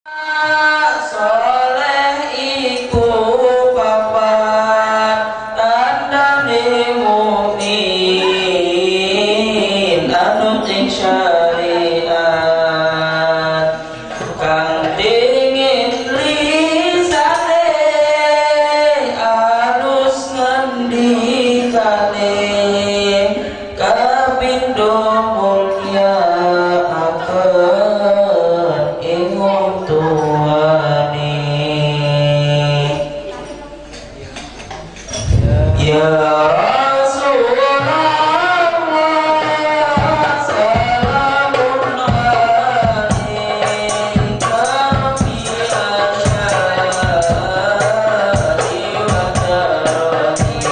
Soleh iku papat tandane mukmin anut ing syariat kang dingin lisane alus ngendikane kapindo mulya akan ing wong tuane. Ya Rasulullah salamun alaika fi asyari wa darani.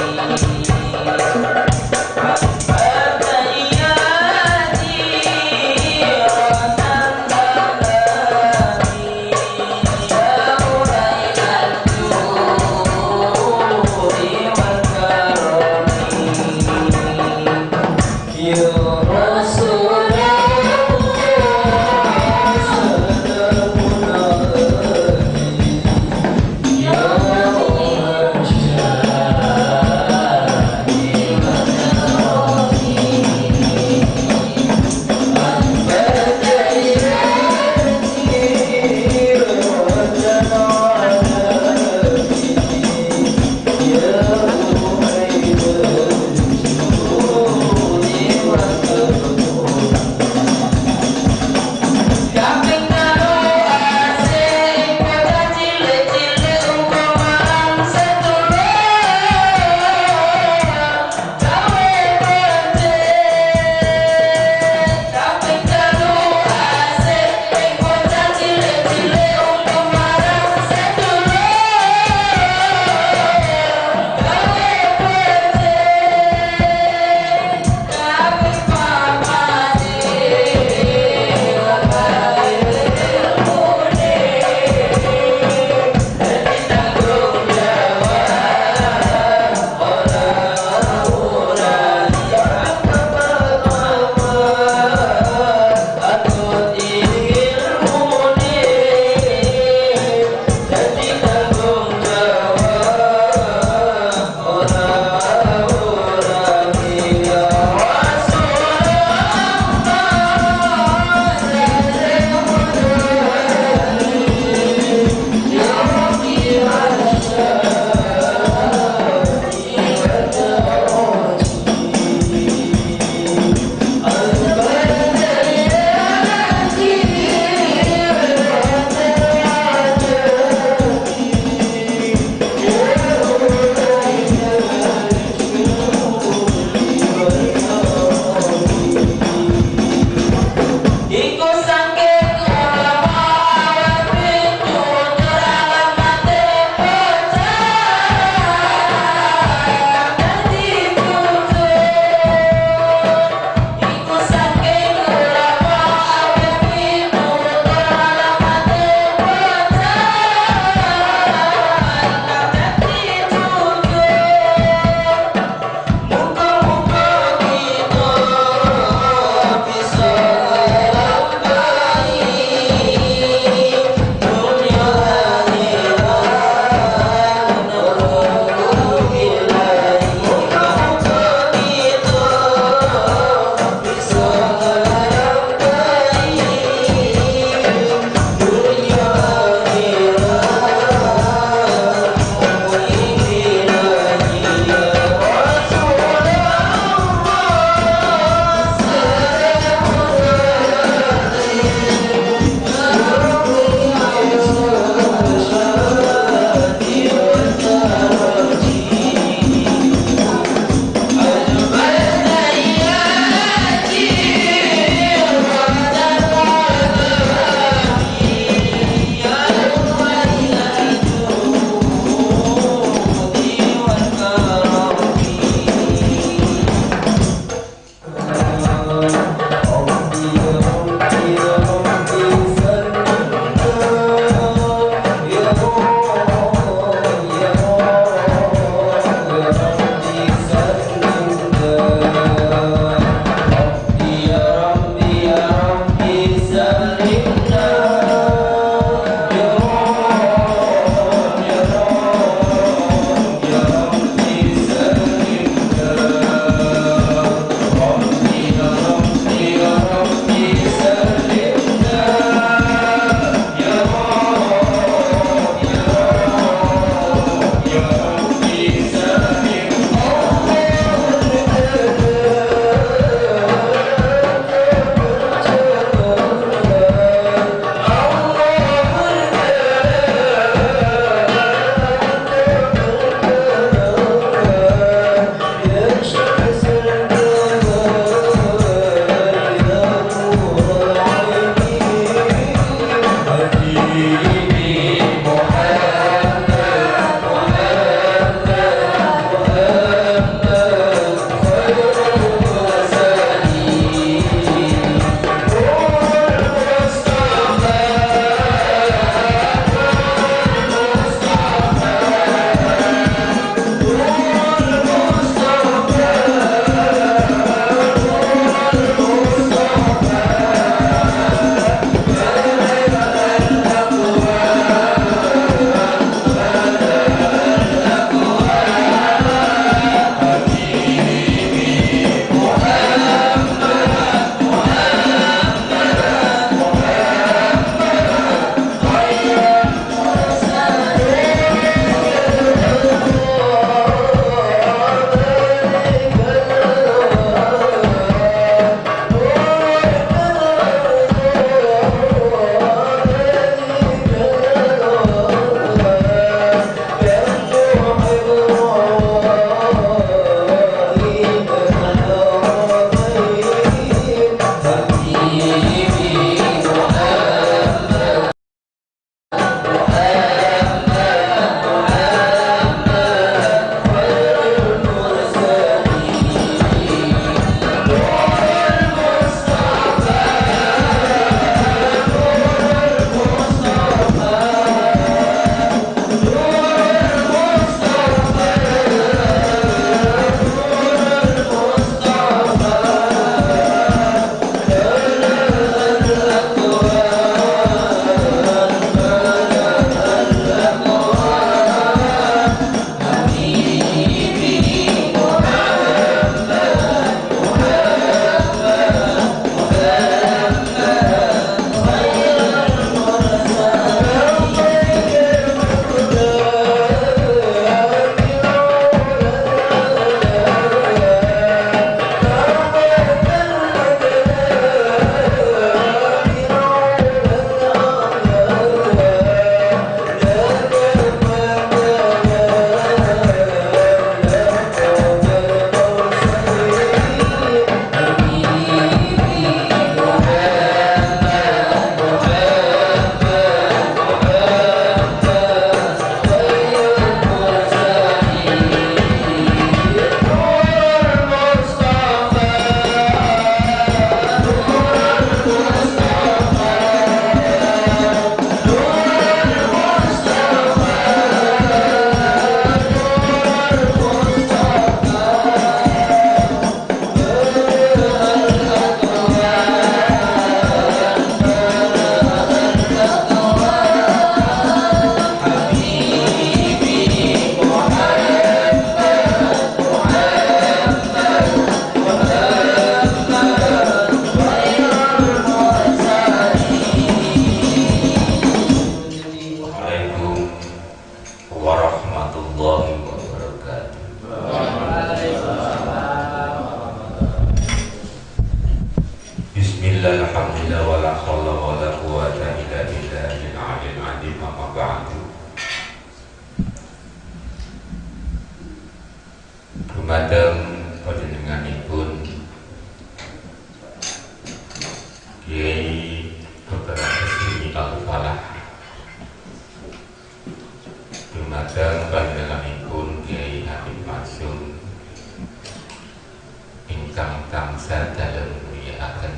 ingkang tansah dalem mulyakaken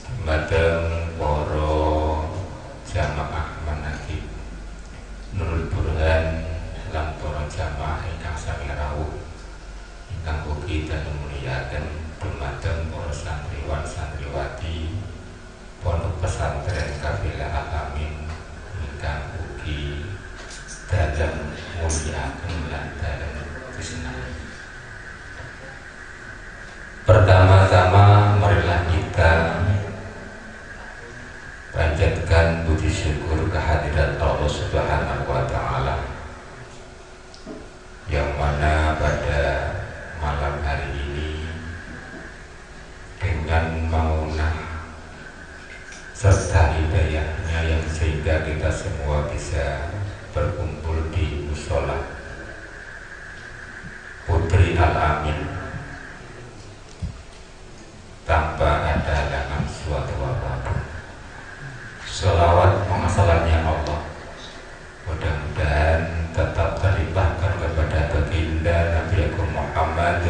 dumateng para jamaah manaqib Nurul Burhan lan para jamaah ingkang sami rawuh ingkang ugi dalem mulyakaken dumateng para santriwan santriwati Pondok Pesantren Kafilah Al-Amin ingkang ugi dalem mulyakaken lan dalem kesenangan. Pertama-tama marilah kita panjatkan puji syukur kehadirat Allah Subhanahu wa Ta'ala, yang mana pada malam hari ini dengan maunah serta hidayahnya yang sehingga kita semua bisa berkumpul di musola Putri Al-Amin tanpa ada halangan suatu apapun. Sholawat pengasalannya Allah mudah-mudahan tetap terlimpahkan kepada baginda Nabi Agung Muhammad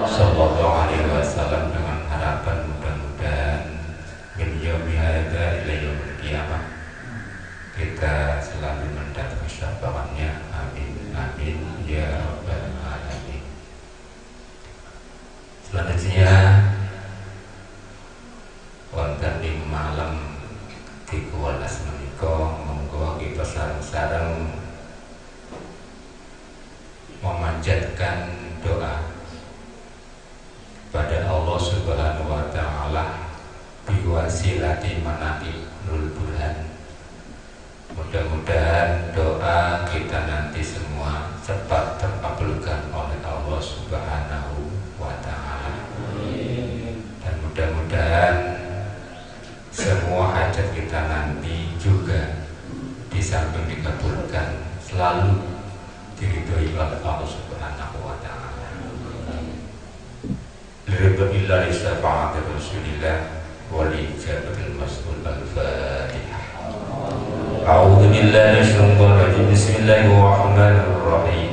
Sallallahu Alaihi Wasallam dengan harapan mudah-mudahan min yaumi hadza ila yaumil qiyamah kita selalu mendapat syafaatnya. Amin amin ya rabbal alamin. Selanjutnya wonten ing malam di kuwalas menika monggo kita sareng-sareng memanjatkan doa pada Allah Subhanahu wa Ta'ala biwasilati manaqib Nurul Burhan. Mudah-mudahan doa kita nanti semua cepat terkabulkan oleh Allah Subhanahu wa Ta'ala, dan mudah-mudahan semua hajat kita nanti juga di samping dikabulkan selalu diridhoi oleh Allah Subhanahu wa Ta'ala. Liridhoillahi syafa'ati Rasulillah wal ijabatil mas'ul al-Fatihah. A'udzu billahi minasyaitonir rajim. Bismillahir rahmanir rahim.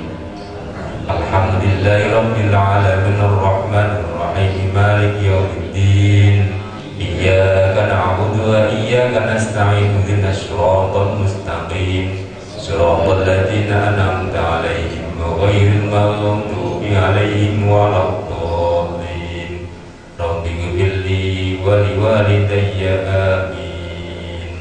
Alhamdulillahi rabbil alamin arrahmanir rahim maliki yaumiddin. Iyyaka na'budu wa iyyaka nasta'in ihdinas siratal mustaqim siratal ladzina an'amta 'alaihim ghairil maghdubi 'alaihim waladdallin. Rabbi ighfirli wa liwalidayya amin.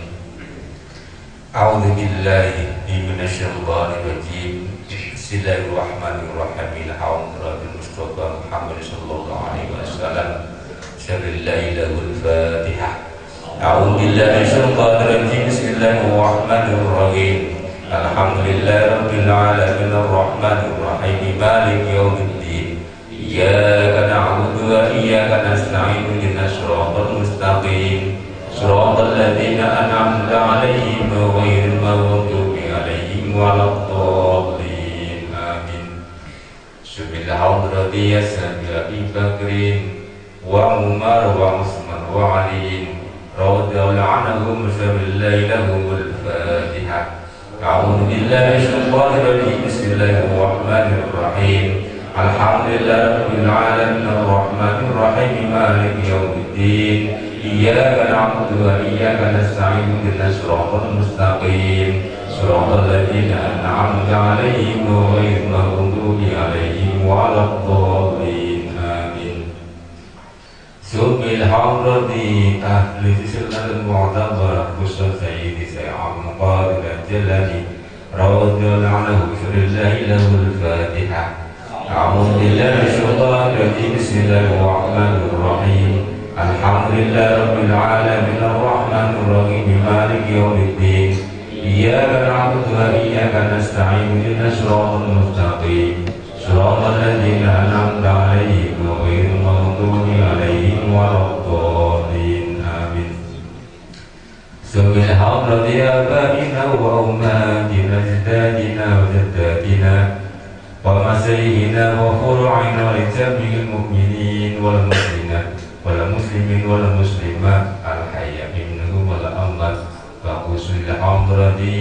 A'udzu billahi minasyaitonir rajim. Bismillahirrahmanirrahim. Alhamdulillahil mustafa Muhammad sallallahu alaihi wasallam. Syarillahil Fatihah. A'udzu billahi minasyaitonir rajim. Bismillahirrahmanirrahim. Alhamdulillahirabbil alamin arrahmanir rahim maliki yaumiddin. Iyyaka na'budu wa iyyaka nasta'in ihdinas siratal mustaqim siratal ladzina an'amta 'alaihim ghairil maghdubi 'alaihim waladdallin. Amin. Subhanallah radhiya sabi'i bakrin wa Umar wa Utsman wa Ali radhiyallahu anhum lahumul Fatihah. A'udzu billahi minasyaitonir rajim. Bismillahir rahim. Alhamdulillahirabbil alamin arrahmanir rahim maliki yaumiddin. Iyyaka na'budu wa iyyaka nasta'in ihdinas siratal mustaqim siratal ladzina an'amta 'alaihim ghairil maghdubi 'alaihim waladdallin. Amin. Subhil hadrati ahli silal mu'tabar khusus sayyidi Sayyid Qadir al-Jalali radhiyallahu anhu syarillahi lahul Fatihah. A'udzu billahi minasyaitonir rajim. Bismillahir rahim. Alhamdulillahirabbil alamin arrahmanir rahim maliki yaumiddin. Iyyaka na'budu wa iyyaka nasta'in ihdinas siratal mustaqim siratal ladzina an'amta 'alaihim ghairil maghdubi 'alaihim waladdallin. Amin. Subhanallah abaina wa ummatina ajdadina wa jaddatina wa masayyidina wa furu'ina li jami'il mu'minin wal muslimat wal muslimin wal muslimat al hayya minhum wal amwat wa usul hadrati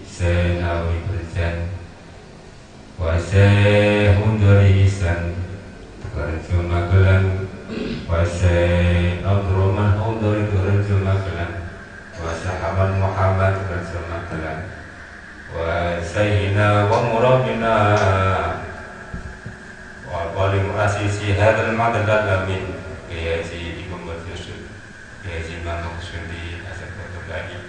senawi berjan wa Syekh Hudari Ihsan Raja Magelang wa Syekh Abdurrahman Hudari Raja Magelang wa Sahabat Muhammad Raja Magelang wa Sayyidina wa Murabina wa Qali Mu'asisi Hadal Madadal Amin Kiyaji Ibn Yusuf Kiyaji Manuk Sundi Asyafatulahi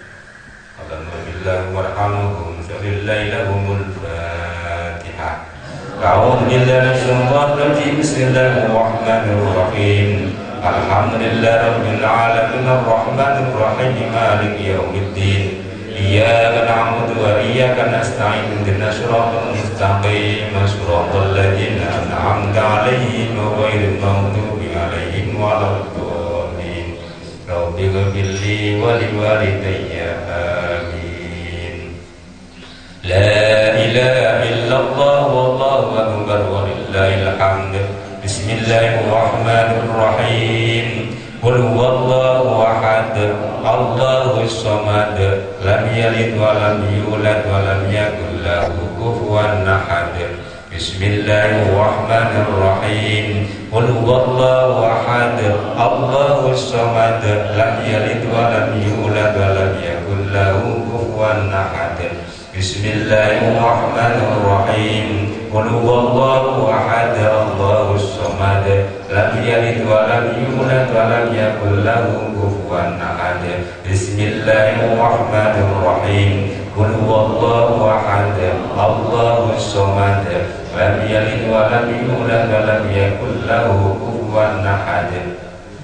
Alhamdulillah warhamuhum Sa'illahilahumul Fatihah A'udzu billahi minasyaitonir rajim Bismillahirrahmanirrahim Alhamdulillahirabbil alamin arrahmanir rahim maliki yaumiddin Iyyaka na'budu wa iyyaka nasta'in ihdinas siratal mustaqim siratal ladzina an'amta 'alaihim ghairil maghdubi 'alaihim waladdallin Rabbi ighfirli wa liwalidayya amin La ilaha illallah wallahu akbar walillahil hamd Bismillahirrahmanirrahim Qul huwallahu ahad Allahus samad lam yalid wa lam yulad wa lam yakul lahu kufuwan ahad Bismillahirrahmanirrahim Qul huwallahu ahad Allahus samad lam yalid wa lam yulad wa lam yakul lahu kufuwan ahad Bismillahirrahmanirrahim Qul huwallahu ahad Allahus samad lam yalid wa lam yulad wa lam yakul lahu kufuwan ahad Bismillahirrahmanirrahim Qul huwallahu ahad Allahus samad lam yalid wa lam yulad wa lam yakul lahu kufuwan ahad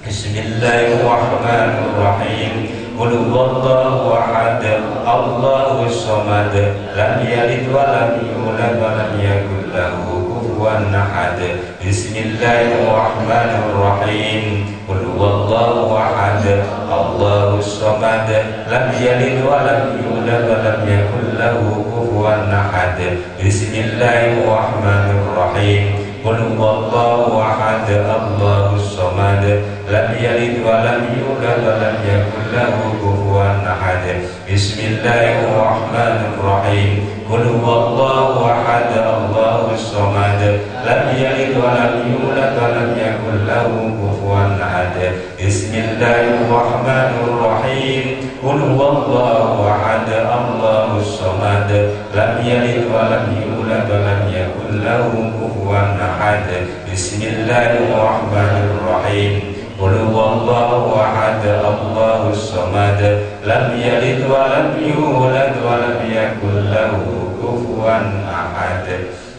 Bismillahirrahmanirrahim Qul huwallahu ahad Allahus samad lam yalid wa lam yulad wa lam yakul lahu kufuwan ahad Bismillahirrahmanirrahim Qul huwallahu ahad Allahus samad lam yalid wa lam yulad wa lam yakul lahu kufuwan ahad Bismillahirrahmanirrahim Qul huwallahu ahad Allahus samad lam yalid wa lam yulad wa lam yakul lahu kufuwan ahad Bismillahirrahmanirrahim Qul huwallahu ahad Allahus samad lam yalid wa lam yulad wa lam yakul lahu kufuwan ahad Bismillahirrahmanirrahim Qul huwallahu ahad Allahus samad lam yalid wa lam yulad wa lam yakul lahu kufuwan ahad Bismillahirrahmanirrahim Qul huwallahu ahad Allahus samad lam yalid wa lam yulad wa lam yakul lahu kufuwan ahad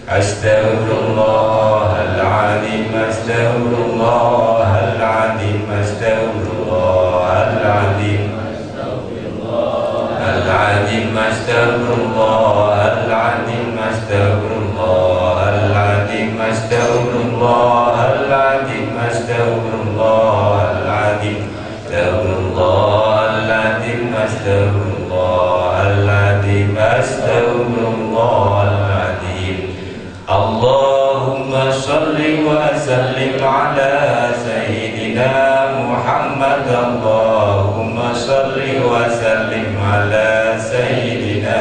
Astaghfirullahaladzim Astaghfirullahaladzim Astaghfirullahaladzim Al-Azim Astaghfirullahaladzim Astaghfirullahaladzim Astaghfirullahaladzim Astaghfirullahaladzim Astaghfirullahaladzim Astaghfirullahaladzim Astaghfirullahaladzim Allahumma salli wa sallim ala Sayyidina Muhammad Allahumma salli wa sallim ala Sayyidina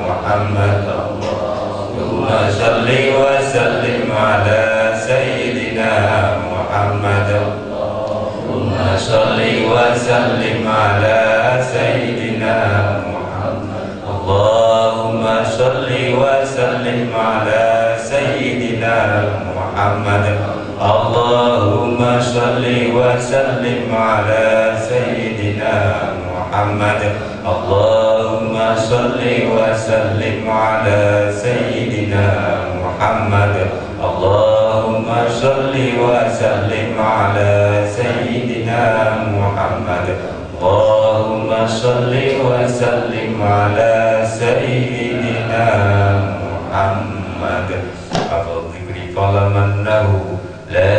Muhammad Allahumma salli wa sallim ala Sayyidina Muhammad Allahumma salli wa sallim ala Sayyidina Muhammad Allahumma salli wa sallim ala Sayyidina Muhammad Allahumma salli wa sallim ala Sayyidina Muhammad Allahumma salli wa sallim ala Sayyidina Muhammad Allahumma salli wa sallim ala Sayyidina Muhammad Allahumma salli wa sallim ala Sayyidina Muhammad Afadhikri falamannahu La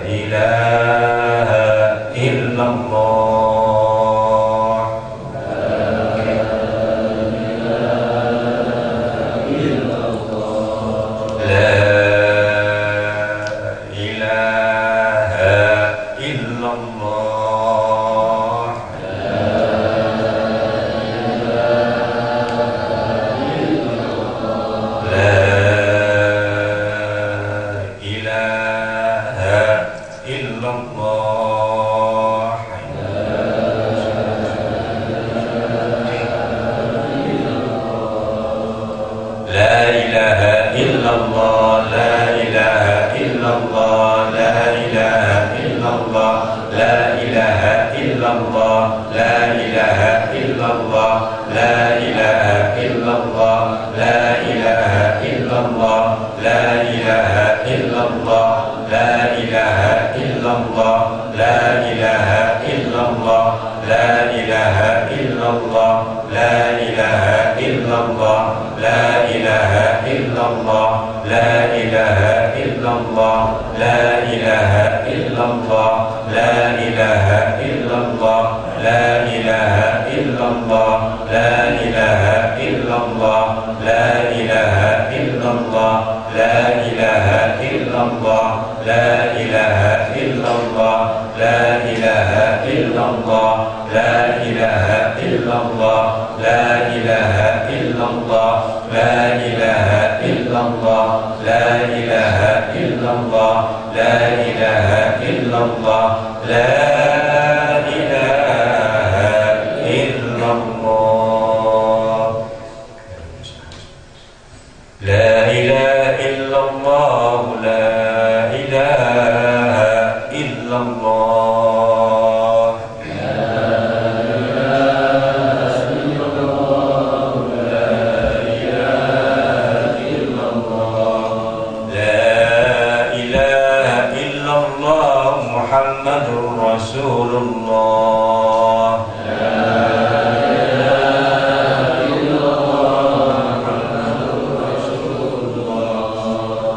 ilaha illallah La ilaha illallah illallah, la ilaha illallah, la ilaha illallah, la ilaha illallah, la ilaha illallah, la ilaha illallah, la ilaha illallah, la ilaha illallah, la ilaha illallah, la ilaha illallah, la ilaha illallah, la ilaha illallah, la ilaha illallah, la ilaha illallah, la ilaha illallah, la ilaha illallah, la ilaha illallah, la ilaha illallah, la ilaha illallah. Muhammadur Rasulullah.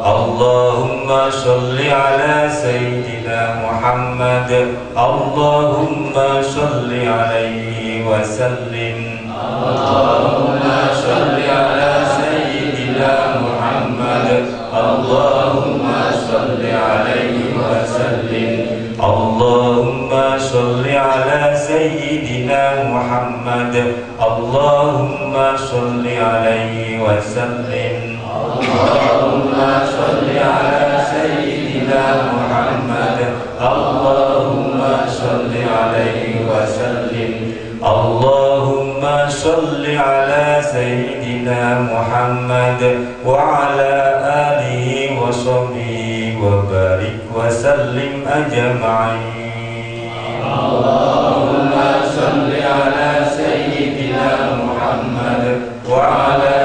Allahumma sholli ala Sayyidina Muhammad. Allahumma sholli alaihi wa sallim. Allahumma sholli ala Sayyidina Muhammad. Allahumma sholli alaihi wa sallim. Allahumma sholli ala Sayyidina Muhammad. Allahumma sholli alaihi wa sallim. Allahumma sholli ala Sayyidina Muhammad. Allahumma sholli alaihi wa sallim. Allahumma sholli ala Sayyidina Muhammad wa ala alihi wa sahbihi wa barik wa sallim ajma'in. Allahumma sholli ala Sayyidina Muhammad wa ala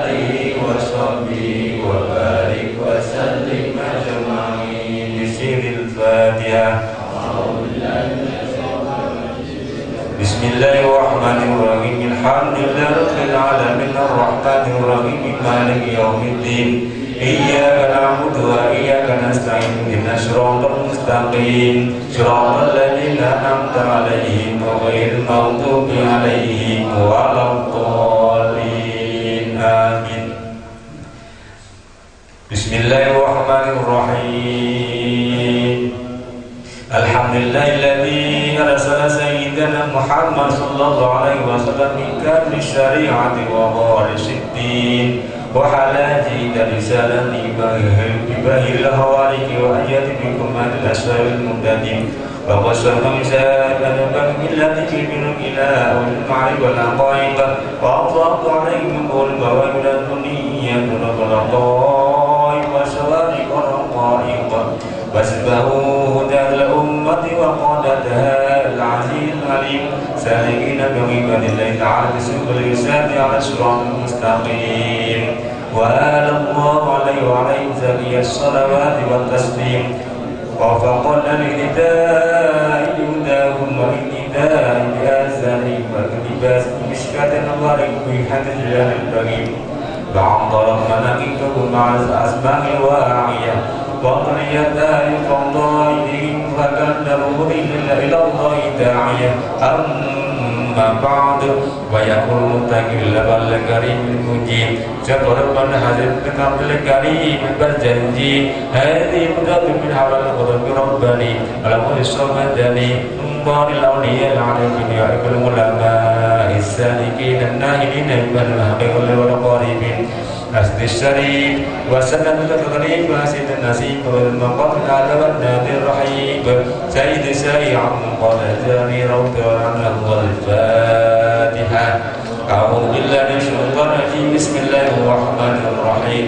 alihi wa sahbihi wa barik wa sallim ajma'in. Bismillahil Fatihah. Bismillahirrahmanirrahim. Alhamdulillahirabbil alamin arrahmanir rahim maliki yaumiddin. Iyyaka na'budu wa iyyaka nasta'in. Ihdinas siratal mustaqim. Siratal ladzina an'amta 'alaihim ghairil maghdubi 'alaihim waladdallin. Amin. Bismillahirrahmanirrahim. Alhamdulillahilladzi arsala sayyidana Muhammad sallallahu alaihi wasallam min kamil syari'ati wa gharisiddin wa halaji risalati bibahil hawariki wa ayati bikum adil asraril mumtadim wa qasama misalan bang millati min ila wal ma'rif wal aqaid wa adhaqu alaihim qul wa ila dunya wa sawari qaraqaiq wasbahu hudal ummati wa qadataha al-aziz alim salikin bi'ibadillahi ta'ala bisubul yusati ala siratal mustaqim wa alallahu alaihi wa alaihi zakiyas salawati wa taslim wa faqala al-hidayah yudahum wa al-hidayah bi'azani wa libas miskatan al-warik bihadillah al-bagim ba'andara manakikukum ma'az asma'i wa'iyah وقريت آل فضائهم فكذبوا إلا إلى الله داعية أما بعد ويقول متقل بالكريم المجيب شكر من حزب قبل الكريم بالجنجي هذه مدد من حول الغرب ربني الأمر الصمدني انظر الأولياء العارفين يعرف العلماء السالكين الناهلين بالمحق والقريبين أسد الشريف وسلم الغريب وأسد النسيب والمقام الأعلى والنادي الرحيب سيد سريع قال جاري روض عنه الفاتحة أعوذ بالله من الشيطان الرجيم بسم الله الرحمن الرحيم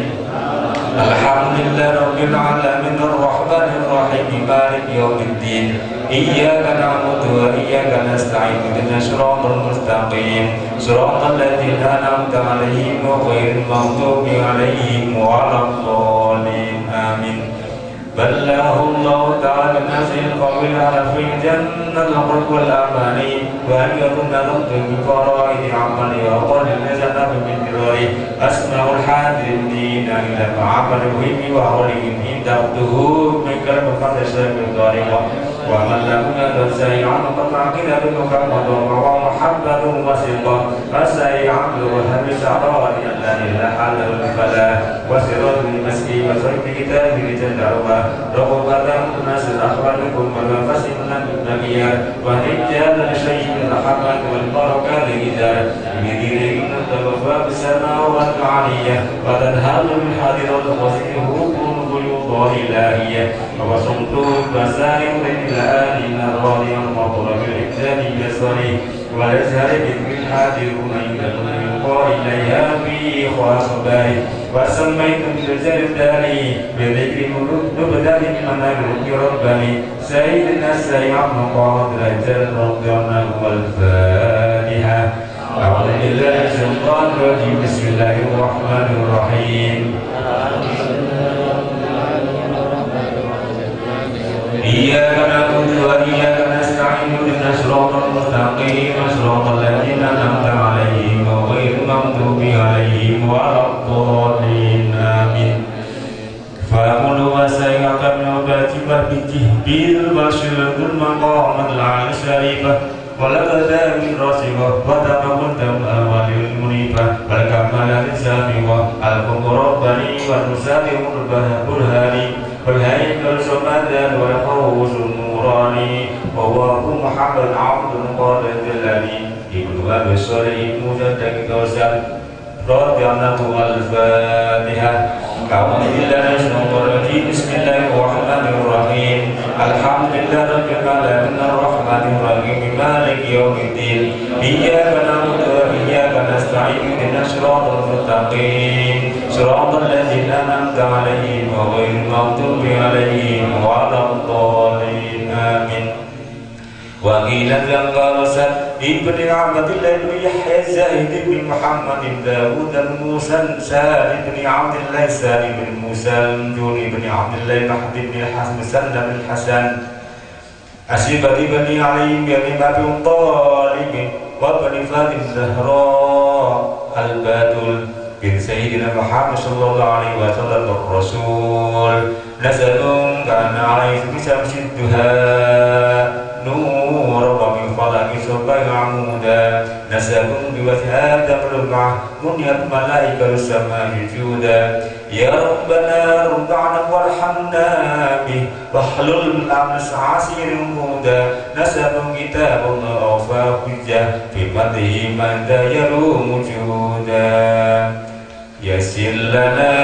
الحمد لله رب العالمين الرحمن الرحيم مالك يوم الدين إياك نعبد وإياك نستعين اهدنا الصراط المستقيم صراط الذين أنعمت عليهم غير المغضوب عليهم ولا الضالين آمين بلغه الله تعالى بالناس القوي على في الجنة الخلق والأمان وأن يكون نطق بفرائض عمل وقال النزل من دراري أسمع الحاضرين إلى معامل وهم وأولهم إن تبته من كلمة قدس بالطريقة ومن لم يكن سيئا قطع كده بمحمد ومحبة وثقة فسيئا وهب سعراني الذي لا حل الفلاح وسراد المسكين وصيد كتابه جل وعلا رغبة الناس أخبركم والنفس من النبي ورجال الشيء الرحمة والبركة لإدارة بذير التوفى بالسماوات العالية وتنهل من حاضر وسيره الغيوض الإلهية وصمته بسائر الآن الراضي المطر بالإبدال يسري والأزهر بذكر الحاضرون يدعون يلقى إليها في خاصبه وسميت بالجلدان بذكر نبدأ من الملك ربني سيدنا السيع مقام الأجل ربنا والفاتحة أعوذ بالله من الشيطان الرجيم بسم الله الرحمن الرحيم إياك نعبد وإياك نستعين اهدنا الصراط المستقيم صراط الذين أنعمت عليهم غير المغضوب عليهم ولا الضالين آمين فأقول وسيعك من عبادك بالتهبيل البشر المقام العالي الشريفة ولقد من راسبة وتمكنت الأول المنيفة والكمال السابقة الحكم ربني والمسابق البرهاني والهيكل سمدا والفوز النوراني وهو محمد عبد القادر الجلاني ابن أبي الصالح مجدد كوثر رضي الله الفاتحة أعوذ بالله من الشيطان الرجيم بسم الله الرحمن الرحيم الحمد لله رب العالمين الرحمن الرحيم مالك يوم الدين إياك نعبد وإياك نستعين اهدنا الصراط المستقيم صراط الذين أنعمت عليهم غير المغضوب عليهم ولا الضالين آمين وقيل ذنب ابن عبد الله بن يحيى الزاهد بن محمد بن داود الموسى سالم بن عبد الله سالم بن موسى الجوني بن عبد الله محمد بن الحسن بن الحسن أشيبة بن علي بن أبي طالب وابن فاطمة الزهراء الباتل بن سيدنا محمد صلى الله عليه وسلم الرسول نسل كان عليه بشمس الدهاء نور ومن فلك سبع عمودا نسب بوجه آدم ربع منيت ملائكة السماء جودا يا ربنا رضعنا وارحمنا به واحلل الأمس عسير هدى نسب كتاب الله أوفى حجة في مده من ذا يروم جودا يسر لنا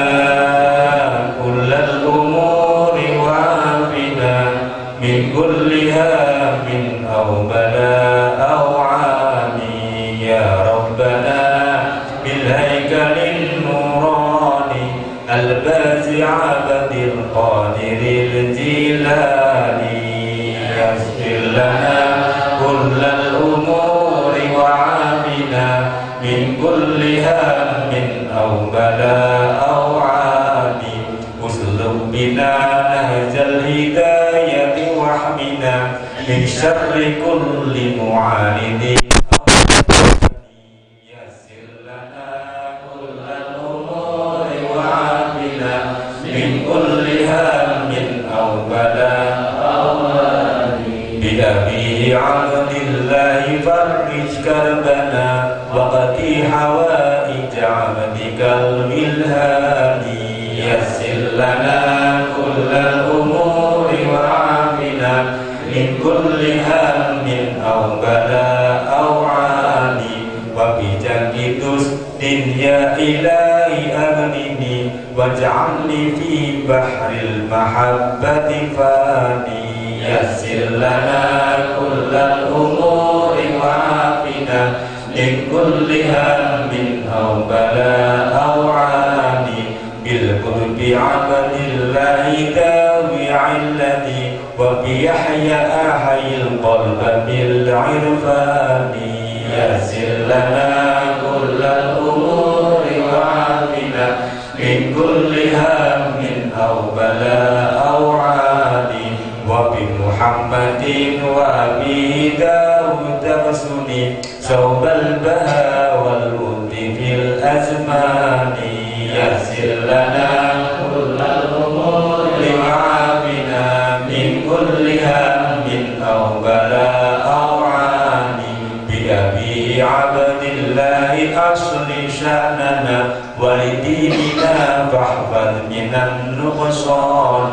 كل الأمور وعافنا من كل هام أو بلاء أو عامي يا ربنا بالهيكل النوراني البازع بدر القادر الجيلاني يسر لنا كل الأمور وعافنا من كل هام أو بلاء أو عامي اسلك بنا نهج الهداية واحمنا من شر كل معاند يسر لنا كل الأمور وعافنا من كل هام أو بلاء أو عامي بأبي عبد الله فرج كربنا وقضي حوائج عبدك الهادي يسر لنا كل الأمور وعافنا من كل هم أو بلاء أو عاني وبجنب تسد يا إلهي أغنني واجعلني في بحر المحبة فاني يسر لنا كل الأمور وعافنا من كل هم أو بلاء أو عاني بالقرب عبد الله داوي علتي وبيحيى أحيي القلب بالعرفان يسر لنا كل الأمور وعافنا من كل هم أو بلاء أو عادي وبمحمد وأبي داود فسني صوب البهاء والود في الأزمان يسر لنا كل الأمور وعافنا من كل هم أو بلاء أو عاني بأبي عبد الله أصل شأننا ولديننا فاحفظ من النقصان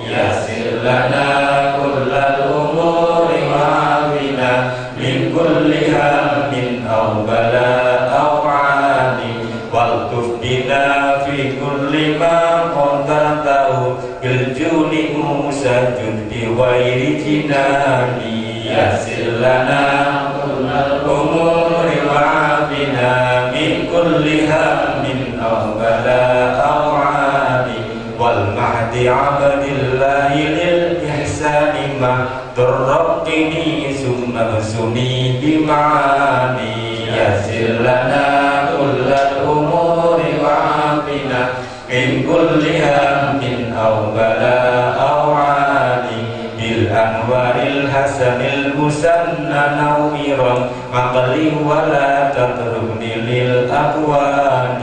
يسر لنا كل الأمور وعافنا من كل هم أو بلاء أو عاني والطف بنا في كل ما قدرته بالجود موسى جد بغير جنان يسر لنا كل الأمور وعافنا من كل هم أو بلاء أو عاني والمهد عبد الله للإحسان ما ترقني ثم ابسني بمعاني يسر لنا كل الأمور وعافنا من كل هم أو بلاء أو عاني بالأنوار الحسن المسنى نويرا عقلي ولا تتركني للأكوان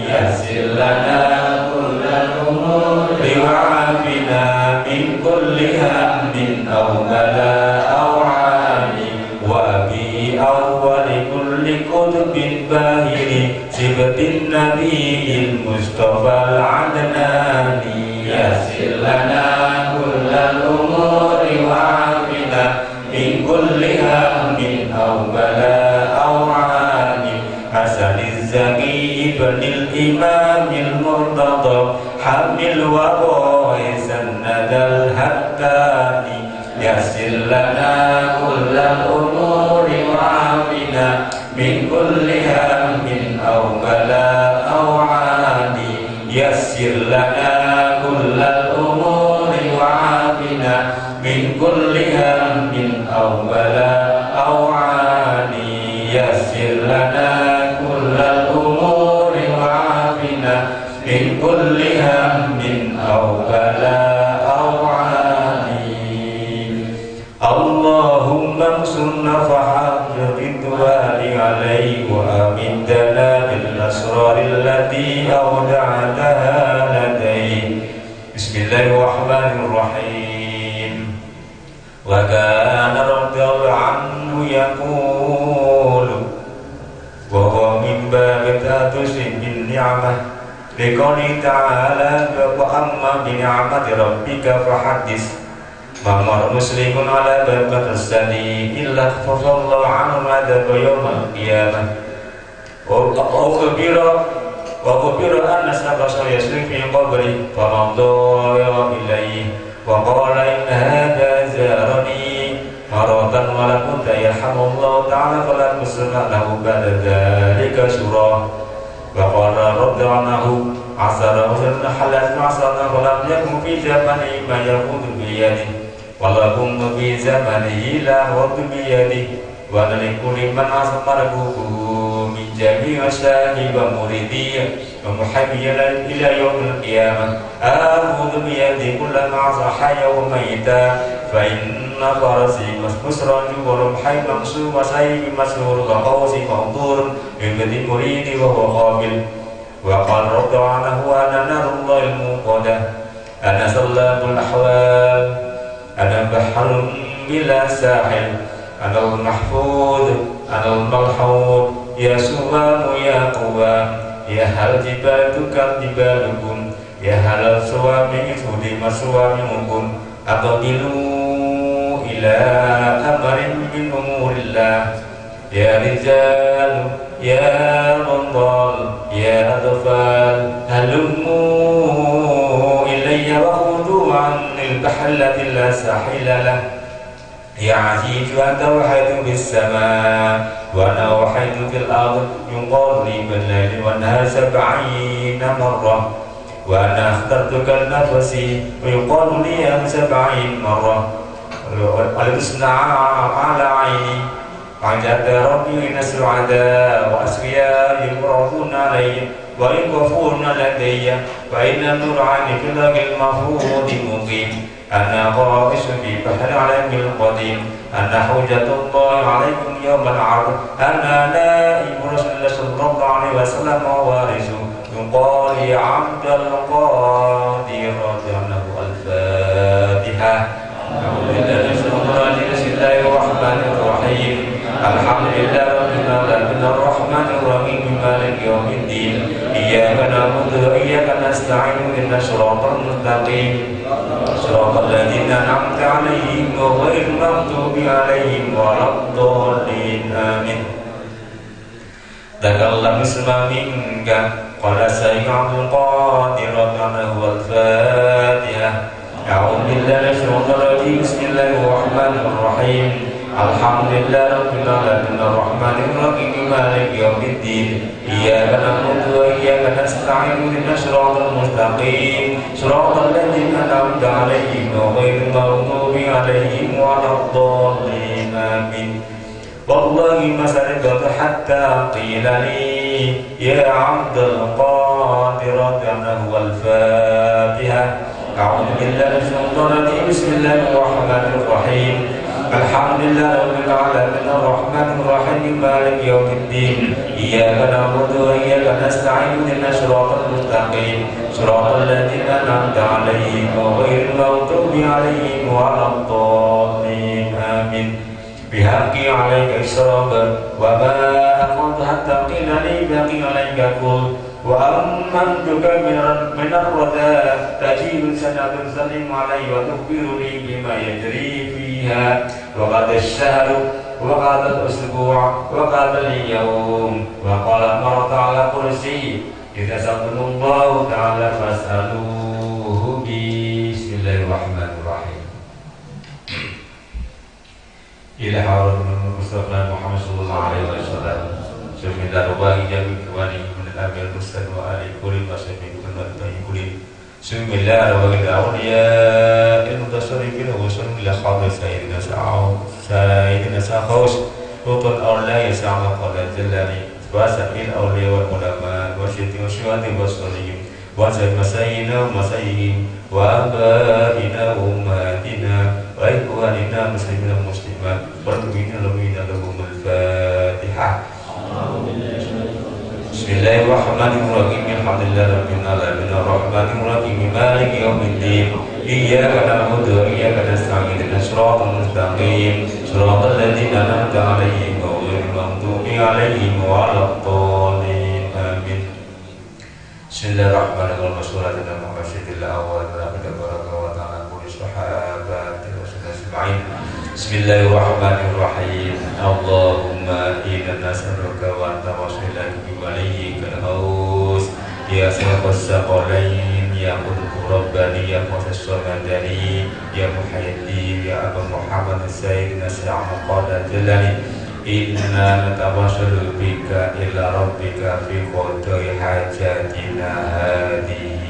يسر لنا كل الأمور وعافنا من كل هم أو بلاء أو عاني وأبي أول كل قطب باهر سبت النبي المصطفى العدناني يسر لنا كل الأمور وعافنا من كل هم أو بلاء أو عاني حسن الزكي بن الإمام المرتضى حمل وروي سند الهتاني يسر لنا كل الأمور وعافنا من كل هم أو بلاء أو عاني يسر لنا كل الأمور وعافنا من كل هم أو بلاء أو عاني يسر لنا كل الأمور وعافنا من كل هم أو بلاء أو عاني اللهم انصرنا فحق الرضوان عليه وأمدنا بالأسرار التي أودعتها لديه بسم الله الرحمن الرحيم وكان رضي الله عنه يقول وهو من باب تأتس بالنعمة لقوله تعالى وأما بنعمة ربك فحدث ما مر مسلم على باب السليم إلا خفف الله عنه عذاب يوم القيامة وخبر أن سبس يسري في قبره فمضى إليه وقال إن هذا زارني مرة ولم كنت يرحم الله تعالى فلم تسمع له بعد ذلك سورة وقال رد عنه عصر وسلم حلت معصرنا ولم يكن في زمنه ما يقود بيده ولكم في زمنه لا يقود بيده ولكل من عصم ربه من جميع الشاهد ومريدي ومحبي إلى يوم القيامة آخذ بيدي كل ما صح يوميتا فإن فرسي مسرج ورمحي منصور وسيف مسرور وقوسي مهضور بمد مريد وهو قابل وقال رد عنه أنا نار الله الموقدة أنا سلام الأحوال أنا بحر بلا ساحل أنا المحفوظ أنا الملحوظ يا سوام يا قوام يا هل جبالك جبالكم يا هل السوامي سودي مسوامكم أقبلوا إلى أمر من أمور الله يا رجال يا رضال يا أطفال هلموا إلي وخذوا عني البحر الذي لا ساحل له يا عزيز أنت وحيد في السماء وأنا وحيد في الأرض يقال لي بالليل والنهار 70 مرة وأنا اخترتك لنفسي ويقال لي 70 مرة ولتصنع على عيني عجبت ربي من السعداء وأسرياء يقرؤون علي وإن غفور لدي فإن النور عن كل المفروض مقيم أنا غائص في بحر علم القديم أنا حجة الله عليكم يوم العرض أنا نائب رسول الله صلى الله عليه وسلم ووارث يقال يا عبد القادر عنه الفاتحة أعوذ بالله من الشيطان الرجيم بسم الله الرحمن الرحيم الحمد لله رب العالمين الرحمن الرحيم مالك يوم الدين إياك نعبد وإياك نستعين اهدنا الصراط المستقيم صراط الذين أنعمت عليهم غير المغضوب عليهم ولا الضالين آمين تكلم اسمع منك قال سيد عبد القادر عنه الفاتحة أعوذ بالله من الشيطان الرجيم بسم الله الرحمن الرحيم الحمد لله رب العالمين الرحمن الرحيم مالك يوم الدين إياك نعبد وإياك نستعين اهدنا الصراط المستقيم صراط الذين أنعمت عليهم غير المغضوب عليهم ولا الضالين آمين والله ما سرقت حتى قيل لي يا عبد القادر عنه الفاتحة أعوذ بالله من الشيطان الرجيم بسم الله الرحمن الرحيم الحمد لله رب العالمين الرحمن الرحيم مالك يوم الدين إياك نعبد وإياك نستعين اهدنا الصراط المستقيم صراط الذين أنعمت عليهم غير المغضوب عليهم ولا الضالين آمين بحق عليك الصبر وما أخذت حتى قيل لي بقي عليك قل وأمنتك من الردى تجيب سنة سليم علي وتخبرني بما يجري فيها وقد الشهر وقد الأسبوع وقد اليوم وقال مرة على كرسي إذا سألتم الله تعالى فاسألوه بسم الله الرحمن الرحيم إلى حضرة المصطفى محمد صلى الله عليه وسلم سمي الله جميع إخواني من الأمير المستن وآل كريم وسمي كل طيب بسم الله الرحمن الرحيم يا المتصرفين وصلوا إلى حضرة سيدنا ساخوس وطن أولاء يسعى قول الجلالي وسائل الأولياء والعلماء والشهداء والشهداء والصالحين وسائل مساينا ومسايهم وآبائنا وأمهاتنا وإخواننا مسلمين ومسلمات والمؤمنين والمؤمنات لهم الفاتحة بسم الله الرحمن الرحيم الحمد لله رب العالمين الرحمن الرحيم مالك يوم الدين إياك نعبد وإياك نستعين اهدنا الصراط المستقيم صراط الذين أنعمت عليهم غير المغضوب عليهم ولا الضالين آمين بسم الله الرحمن الرحيم سورة المحمد الأول ولقد تبارك وتعالى كل صحابة رسول أجمعين بسم الله الرحمن الرحيم اللهم إنا نسألك وأنت وصلك بوليك الغوث يا شيخ الثقلين يا قطب رباني يا مؤسس المدني يا محي الدين يا أبا محمد سيدنا سيدنا قال جلالي إنا نتواصل بك إلى ربك في قضاء حاجاتنا هذه.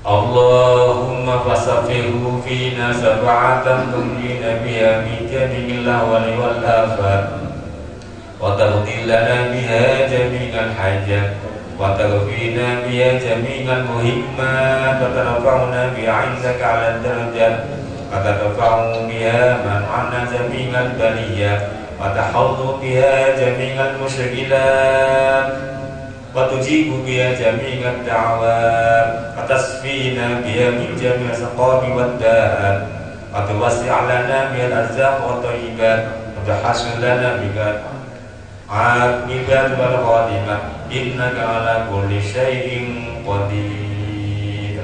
اللهم فصفه فينا سبعة تنجينا بها من جميع الأهوال والآفات وتغفر لنا بها جميع الحاجات وتغفرنا بها جميع المهمات وترفعنا بها عندك على الدرجات وترفع بها من عنا جميع البليات وتحوط بها جميع المشكلات وتجيب بها جميع الدعوات وتصفينا بها من جميع السقام والداء وتوسع لنا بها الأرزاق والطيبات وتحسن لنا بها عاقبات والخاتمة إنك على كل شيء قدير.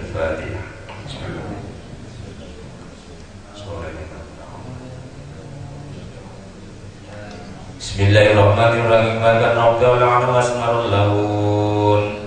الفاتحة. Bismillahirrahmanirrahim. Makan abdul anu asmarul lahun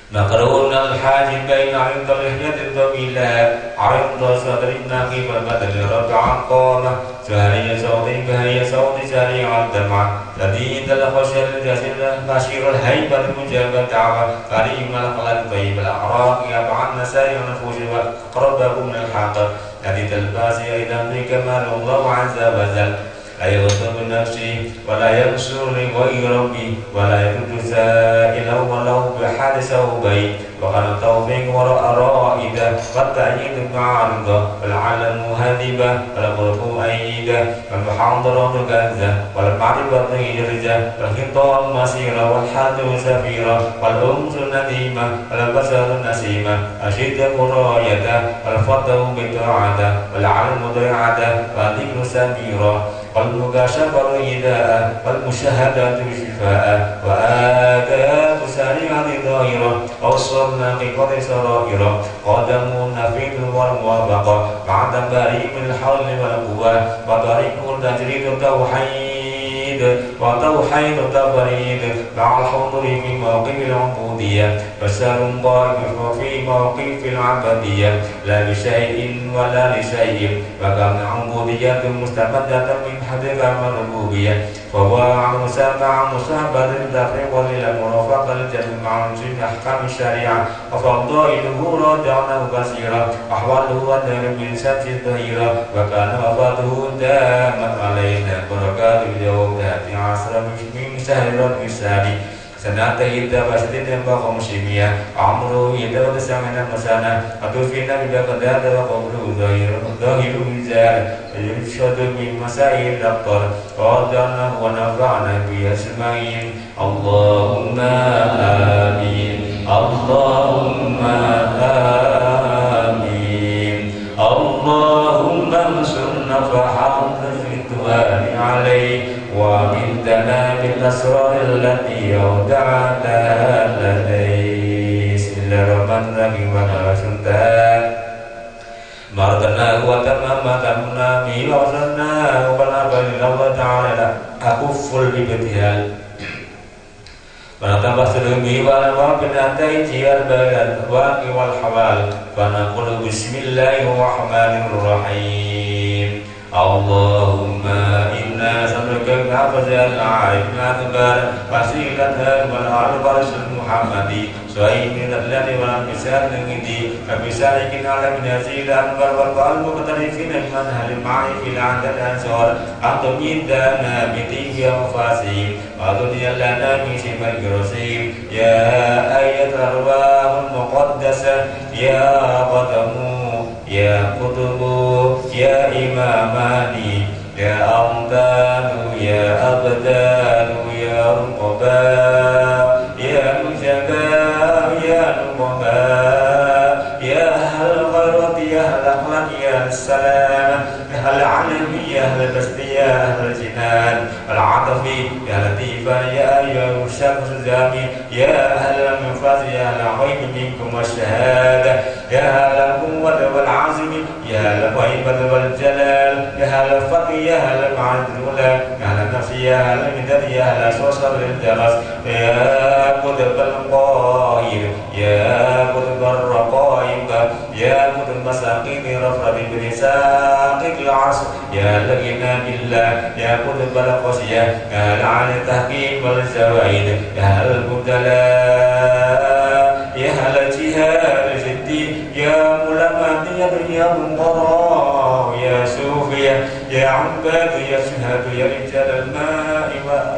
Makarun al-hajib baina ayun talihyatin tawila Ayun tasadrin naqib al-badal rab'an qamah Sahariya sawti bahaya sawti sari'al dam'a Tadi indal khusyal jasirah Bashirul haibat mujabat ta'wa Karim al-khalad tayyib al-a'raq Yab'an nasari al-fushi wa qarabakum al-haqq Tadi talbasi aidan bikamal Allah azza wa jal La yaghtabu nafsi wa la yaghsur li ghayri rabbi wa la yaghdu sa'ilahu wa lahu bihadisahu bayi wa kana tawfiq wa ra'ida wa ta'yidu ma'arida wal 'alamu hadiba wal qurfu aida wal muhadaratu kanza wal ma'rifatu irja wal khitam masira wal hadu safira wal umsu nadima wal basaru nasima ashidda qurayata wal fatahu bita'ada wal 'alamu dai'ada wa dhikru samira والمكاشفة رداء والمشاهدة شفاء وآداب سريعة ظاهرة أوصلنا قد سرائر قدم نفيد والموافقة مع تباريم الحول والقوة وطريق تجريد التوحيد وتوحيد التبريد مع الحضور في موقف العبودية بشر ضائف في موقف العبدية لا بشيء ولا لشيء وكان عبودية مستمدة من حدث الربوبية فهو مسامع مصاحبة للتفريق وللمرافقة للجمع مع أحكام الشريعة وفضائله رجعناه كثيرا أحواله والدار من سات الظهيرة وكان وفاته دامت علينا بركات اليوم ذات عصر من شهر ربي الثاني سنة إذا بسدت ينبغى مسلمية عمره إذا وتسامنا مسانا أتوفينا ببقداد وقبره ظاهر مزال يرشد من مسائل الأبطال وعدنا ونفعنا بأسمائهم اللهم آمين اللهم آمين اللهم انصرنا فحافظ في الدوام عليه ومنتنا بالأسرار التي أودعنا لديه بسم الله الرحمن الرحيم وحسنتان مرضنا وتمامتنا به وحسننا وبلغنا الله تعالى أكف الابتهال ونتبع سلومي والوابن أتيتي البلد الواقع والحوال فنقول بسم الله الرحمن الرحيم اللهم إنا نسألك بحفظ العارف الأكبر وسيلتها والعرب رسول محمدي سعيد من الذي والانبسال نجدي وبسالك على من يزيد الأكبر والقلب مختلفين من أهل المعرف العدد الأنصار أن تميدنا بطيب أنفاسهم ودنيا لنا من شمال الرسيم يا أية الأرواح المقدسة يا قدم يا قطب يا إماماني يا أمدان يا أبدان يا رقباء يا نجباء يا نقباء يا أهل الغيرة يا أهل الأخلاق يا أهل السلام يا أهل العلم يا أهل البسط يا أهل الجنان العطف يا لطيفا يا أيها الشمس الزامي يا أهل المنفاذ يا أهل الغيب منكم والشهادة يا أهل القوة والعزم يا أهل الهيبة والجلال يا أهل الفقر يا أهل المعاد الأولى يا أهل النفس يا أهل المدد يا أهل صوصر الجرس يا قطب القاهر يا قطب الرقائب يا قطب المساقين رفرف بلساق العصر يا لقنا بالله يا قطب القصية يا لعن التحكيم والزوايد يا أهل البدلاء يا أهل الجهاد في الدين يا ملماتية يا منقراء يا صوفيا يا عباد يا شهاد يا رجال الماء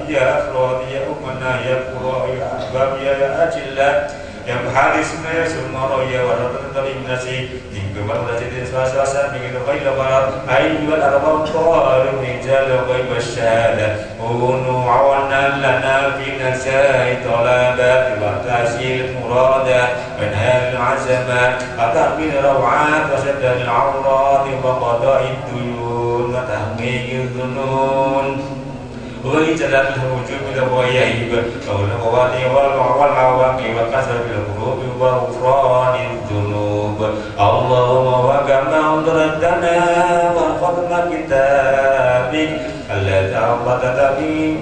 يا أفراد يا أمنا يا قراء يا أحباب يا أجلاء yang harisna sumaroya waratan talimnasi tinggal wajib suasa bikin baik lebaran ayyul arwah qalu rijal ghaib asyada unu awana lana fi nasai talaba wa tasil murada min hal azama atabil rawat wa sadal aurat wa qada'id duyun wa tahmid dhunun وإجلال الوجوب والغيب والغوالي والعواقب والكسر بالقلوب وغفران الذنوب اللهم وكما أمرتنا وفضل كتابك الذي أنبتت به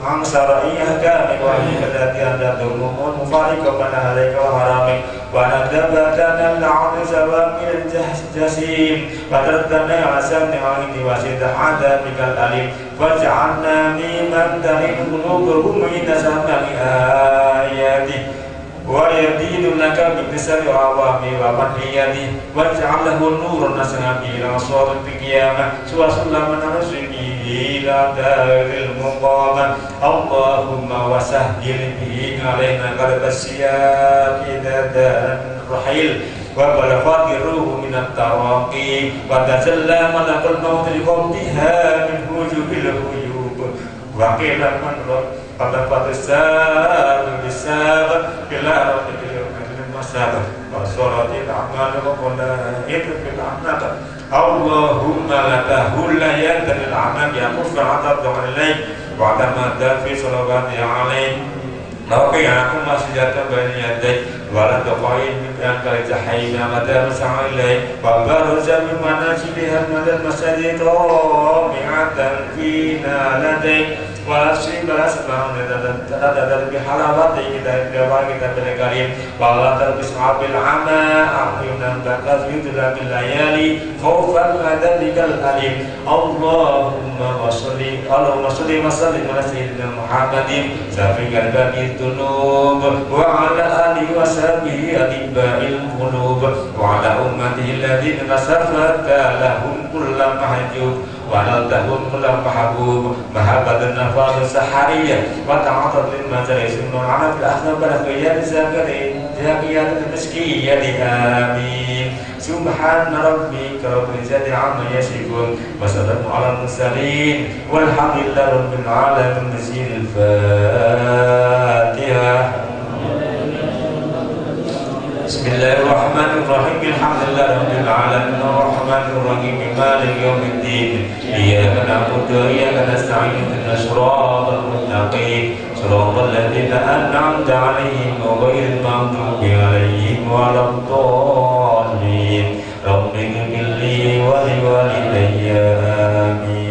عن شرعي أحكامك وعبادتي أنت الذنوب المفارقة بين عليك وحرامك ونذبتنا من عرض سوابل الجحيم وتردنا على سمن عندي وسيد عذابك الأليم واجعلنا ممن تلين قلوبهم عند سمع آياتك ويدين لك بكسر عوامي ومحياتي واجعل له النور نسنا إلى صراط القيامة وسلم نرسل إلى دار المقامة اللهم وسهل به علينا قلب السياق إلى دار الرحيل وبلغت الروح من التراقي وتجلى ملك الموت لقبضها من وجوه الغيوب وقيل من رب فلقد الساب بالساب إلى ربك يوم المساب وصورت الأعمال وقلائد في الأعناق اللهم لك هل يد للأعناق يقف عذاب عليك وعندما في صلوات عليك رقيعكم مسجد بين يديك ولا تقعين من أنك الجحيم مدى مسعى إليك وبرز من منازلها مدى المسجد طامعة فينا لديك وأسرب الأسماء تتدل بحلاوتك كتاب الكريم ولا تلبس بالعمى أعينا تكذب بالليالي خوفا عذابك الأليم اللهم صل وسلم على سيدنا محمد سابق الباب الذنوب وعلى آله وصحبه أتباع القلوب وعلى أمته الذين نصرت لهم كل محجوب ونلتهم كل محبوب محبة النفاس السحرية وتعاطف للمجالس المعنى في الأخذ بلغيات زكية المسكية آمين سبحان ربك رب العزة عما يصفون وسلام على المرسلين والحمد لله رب العالمين بسم الفاتحة بسم الله الرحمن الرحيم الحمد لله رب العالمين الرحمن الرحيم مالك يوم الدين إياك نعبد وإياك نستعين اهدنا الصراط المستقيم صراط الذين أنعمت عليهم غير المغضوب عليهم ولا الضالين رب اغفر لي ولوالدي آمين.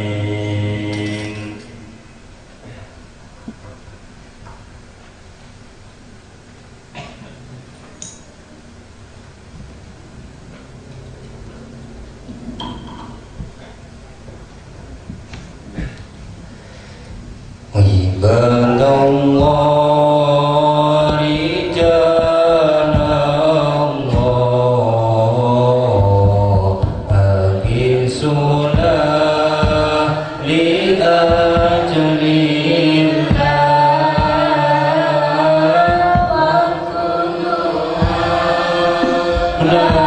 عباد الله رجال الله أبسنا لأجل الله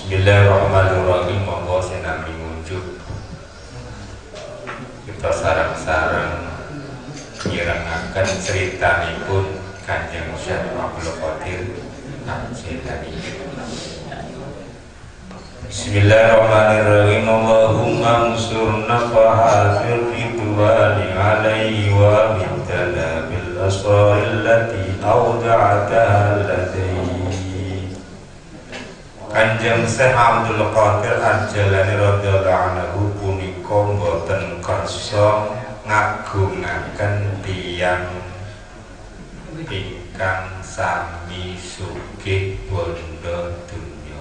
Bismillahirrahmanirrahim. Monggo sinambi ngunjuk kita sarang-sarang nyirengaken critanipun Kanjeng Syekh Abdul Qadir Al-Jilani. Bismillahirrahmanirrahim. Allahumma ansurna fahafir ridwani alaihi wa bintana bil asrari allati awda'ataha ladaihi. Kanjeng Syekh Abdul Qadir Al-Jilani radhiyallahu anhu punika boten kersa ngagungaken tiyang ingkang sami sugih bondo dunya.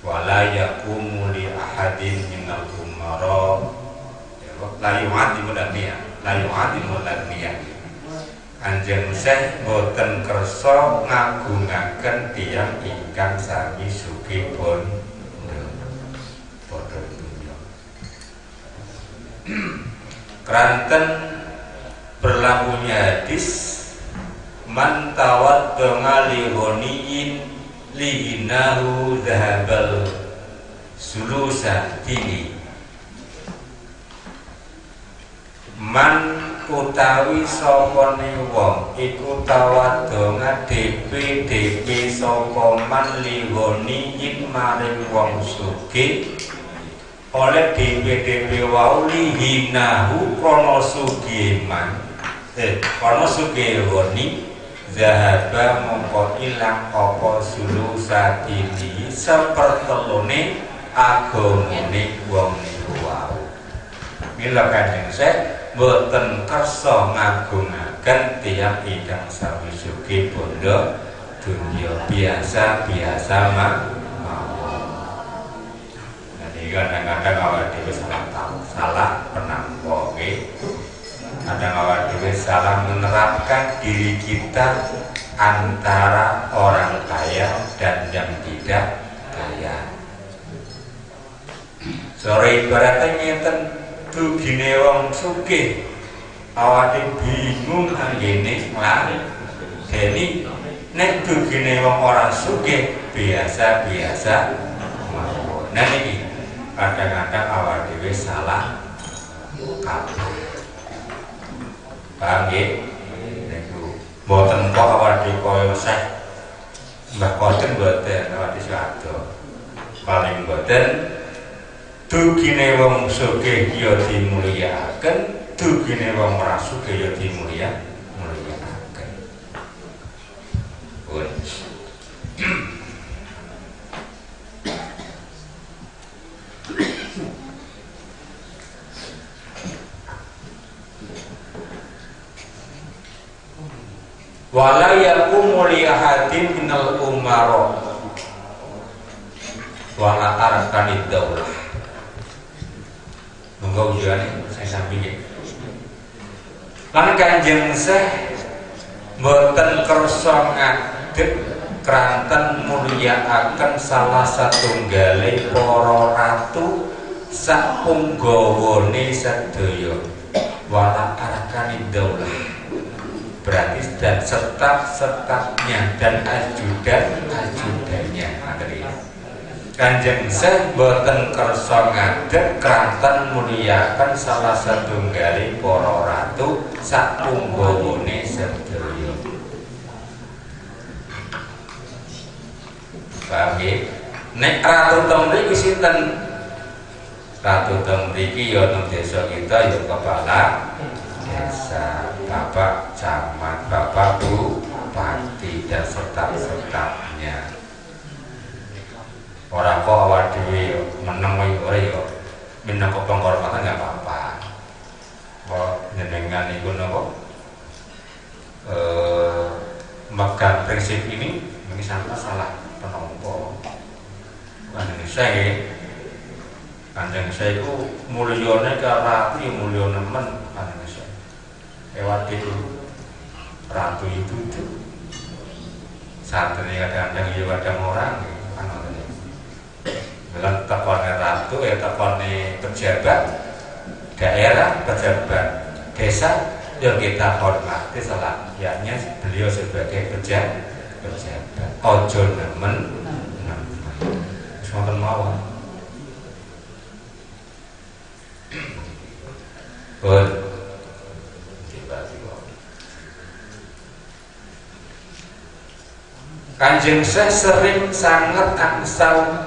Wala yaqumu li ahadin minal umara la yu'adimu ladniya. Kanjeng Syekh boten kersa ngagungaken tiyang ingkang sami sugih bondo dunya. Keranten berlakunya hadis man tawadda li ghaniyin lihinahu dhahabal sulusa dini. Man utawi sapane wong iku tawadda ngadep sapa man li ghaniyin maring wong sugih oleh dp wau lihinahu krana sugih man karena sugih ghani zahaba mongko ilang apa sulu satini sepertelune agamane wong niku wau. Mila Kanjeng Syekh boten kersa ngagungaken tiyang ingkang sami sugih bondo dunya biasa-biasa mawon. Jadi kadang-kadang awak dhewe salah penampa nggih. Kadang awak dhewe salah menerapkan diri kita antara orang kaya dan yang tidak kaya. Sore ibaratnya ngeten dugine wong sugih awake bingung anggene nglari. Dene nek dugine wong ora sugih biasa-biasa mawon. Nah niki kadang-kadang awak dhewe salah kaprah. Paham nggih? Niku mboten kok awake koyo Syekh Mbah Qadir mboten awake suwarga. Paling mboten dugine wong sugih ya dimulyakaken, dugine wong ora sugih ya dimulyakaken. Pun wala yaqumu li ahadin minal umara wala arkanid daulah. Monggo ujane saya sampinge. Lan Kanjeng Syekh mboten kersa ngadeg kranten mulyakaken salah satunggale para ratu sak punggawane sedaya wala arkanid daulah. Berarti dan staf-stafnya dan ajudan-ajudannya. Kanjeng Syekh boten kersa ngadeg kranten mulyakaken salah satunggaling para ratu sak punggawane sedaya. Paham nggih? Nek ratu teng mriki sinten? Ratu teng mriki ya teng desa kita ya kepala desa, Bapak Camat, Bapak Bupati dan staf-stafnya. Orang kok awak dhewe meneng wae ora ya minangka penghormatan enggak apa-apa. Kok jenengan iku napa? Megang prinsip ini sampai salah penompo. Kanjeng Syekh iku mulyane ka ratu ya mulya nemen Kanjeng Syekh. Ewat itu ratu itu santri kadang-kadang ya kadang orang dengan tekonnya ratu ya tekonnya pejabat daerah, pejabat desa yang kita hormati selayaknya beliau sebagai pejabat. Ojo nemen Wonten mawon. Pun Kanjeng Syekh sering sangat angsal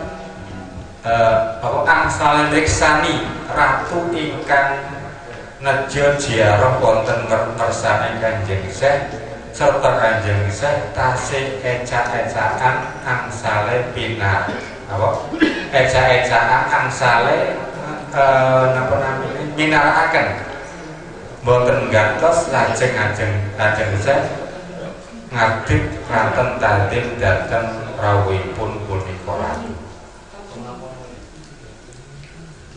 reksani ratu ingkang nejo ziarah wonten ngersane Kanjeng Syekh serta Kanjeng Syekh tasih ecak-ecakan angsale pinar ecak-ecakan angsale napa namine minarakaken mboten gantos lajeng Kanjeng Syekh ngadeg kanten tadil dhateng rawuhipun punika ratu.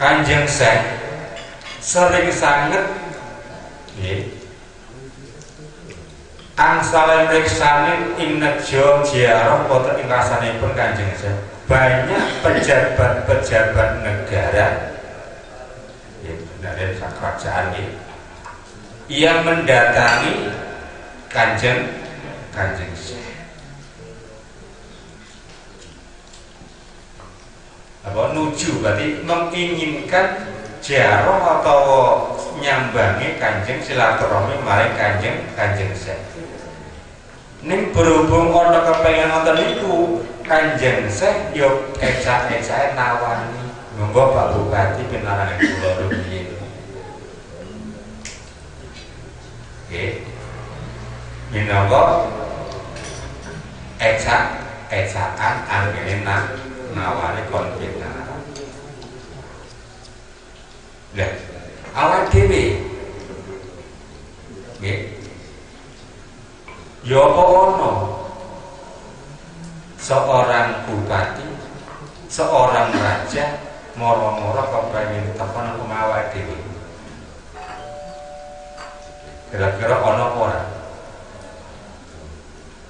Kanjeng Syekh sering sanget nggih angsal mriksani ing nejo ziarah wonten ing rasanipun Kanjeng Syekh. Banyak pejabat-pejabat negara dari kerajaan yang mendatangi Kanjeng Syekh. Nuju berarti menginginkan ziarah atau nyambangi Kanjeng silaturahmi maring Kanjeng Syekh. Ning berhubung ana kepengen wonten niku Kanjeng Syekh yo ecak-ecake nawani monggo Pak Bupati pinarane kula rumiyin. Nggih. Minangka ecak-ecakan anggene nawani kon pinaran. Lah, awak dhewe nggih. Ya apa ono seorang bupati, seorang raja moro-moro kepengin tekan aku awak dhewe. Kira-kira ono apa ora?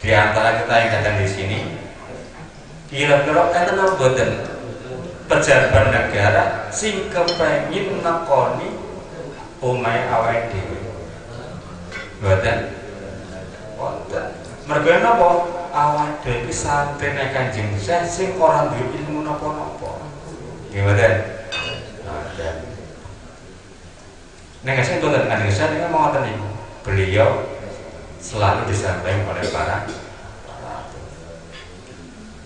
Di antara kita yang datang di sini, kira-kira enten apa mboten pejabat negara sing kepengin nekoni omahe awake dhewe? Mboten. Wonten. Mergo napa? Awake dhewe iki santri nek Kanjeng Syekh sing ora duwe ilmu napa-napa. Nggih mboten? Mboten. Nek sing mboten Kanjeng Syekh niku ngoten niku. Beliau selalu disampaikan oleh para ratu.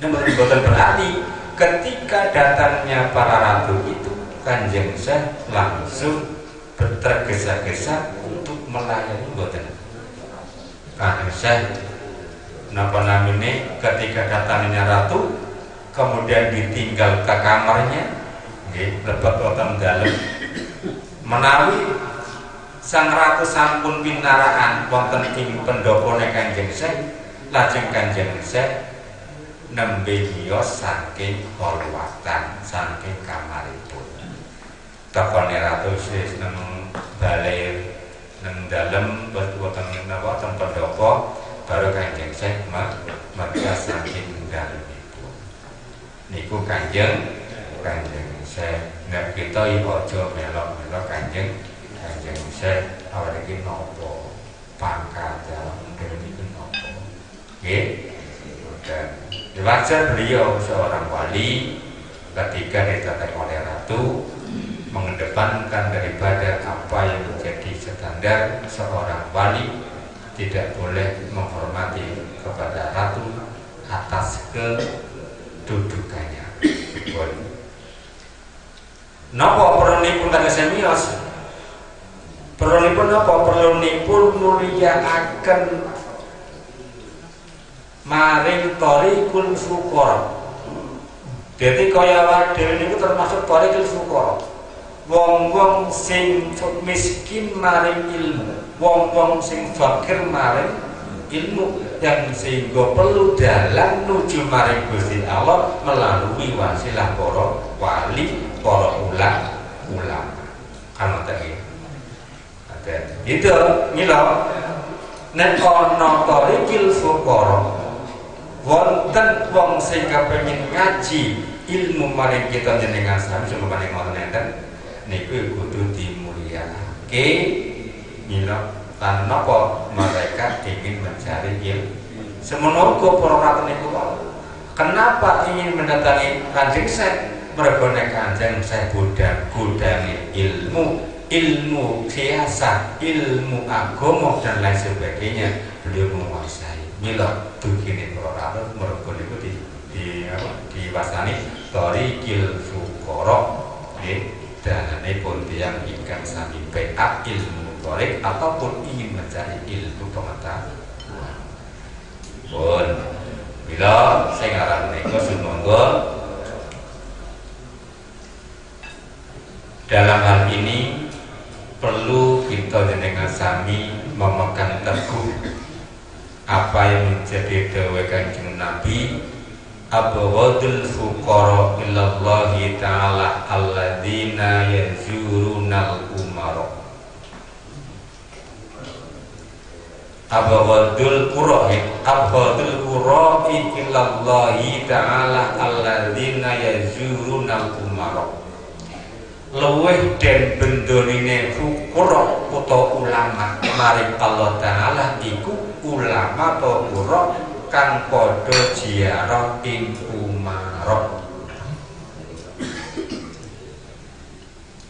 Namun berarti ketika datangnya para ratu itu Kanjeng Syekh langsung tergesa-gesa untuk melayani boten. Kanjeng Syekh napa namine ketika datangnya ratu kemudian ditinggal ke kamarnya nggih lebet wonten dalem menawi sang ratu sampun pinaraan wonten ing pendhapane Kanjeng Syekh lajeng Kanjeng Syekh nembe miyos saking kholwatan saking kamaripun. Takone ratu wis nang bale nang dalem wonten napa wonten pendhapa baru Kanjeng Syekh megas saking dalemipun. Niku Kanjeng Syekh nek kita iki aja melok-melok Kanjeng Syekh awake iki napa pangkat mungkin iki napa nggih dan wajar beliau seorang wali ketika ditatap oleh ratu mengedepankan daripada apa yang menjadi standar seorang wali tidak boleh menghormati kepada ratu atas kedudukannya. Napa perlu kang semios? Perlunipun apa? Perlunipun mulyakaken maring thariqul fuqara. Dadi kaya wae niku termasuk thariqul fuqara. Wong-wong sing miskin maring ilmu, wong-wong sing fakir maring ilmu yang sehingga perlu dalan nuju maring Gusti Allah melalui wasilah para wali, para ulama. Kan ngoten itu mila nek ana thariqil fuqara wonten wong sing kepengin ngaji ilmu maring kita jenengan sami sumangga ngoten enten niku kudu dimulyakake mila lan napa mereka ingin mencari ilmu semono uga para ratu niku Kenapa ingin mendatangi Kanjeng Syekh? Mergo nek Kanjeng Syekh gudangi ilmu siasat, ilmu agama dan lain sebagainya, beliau menguasai. Mila begini para rawuh mergo niku diwastani thariqil fuqara nggih, dalanipun tiyang ingkang sami peak ilmu thariq ataupun ingin mencari ilmu pengetahuan. Pun bila saya ngaran niku sumangga dalam hal ini perlu kita dengan sami memegang teguh apa yang menjadi dawuh Kanjeng Nabi, abghadul fuqara ilallahi ta'ala alladzina yazurunal umara. Abghadul qura'i ilallahi ta'ala alladzina yazurunal umara. Luwih den bendonine fuqara utawa ulama maring Allah Ta'ala iku ulama atau qura kang padha ziarah ing umara.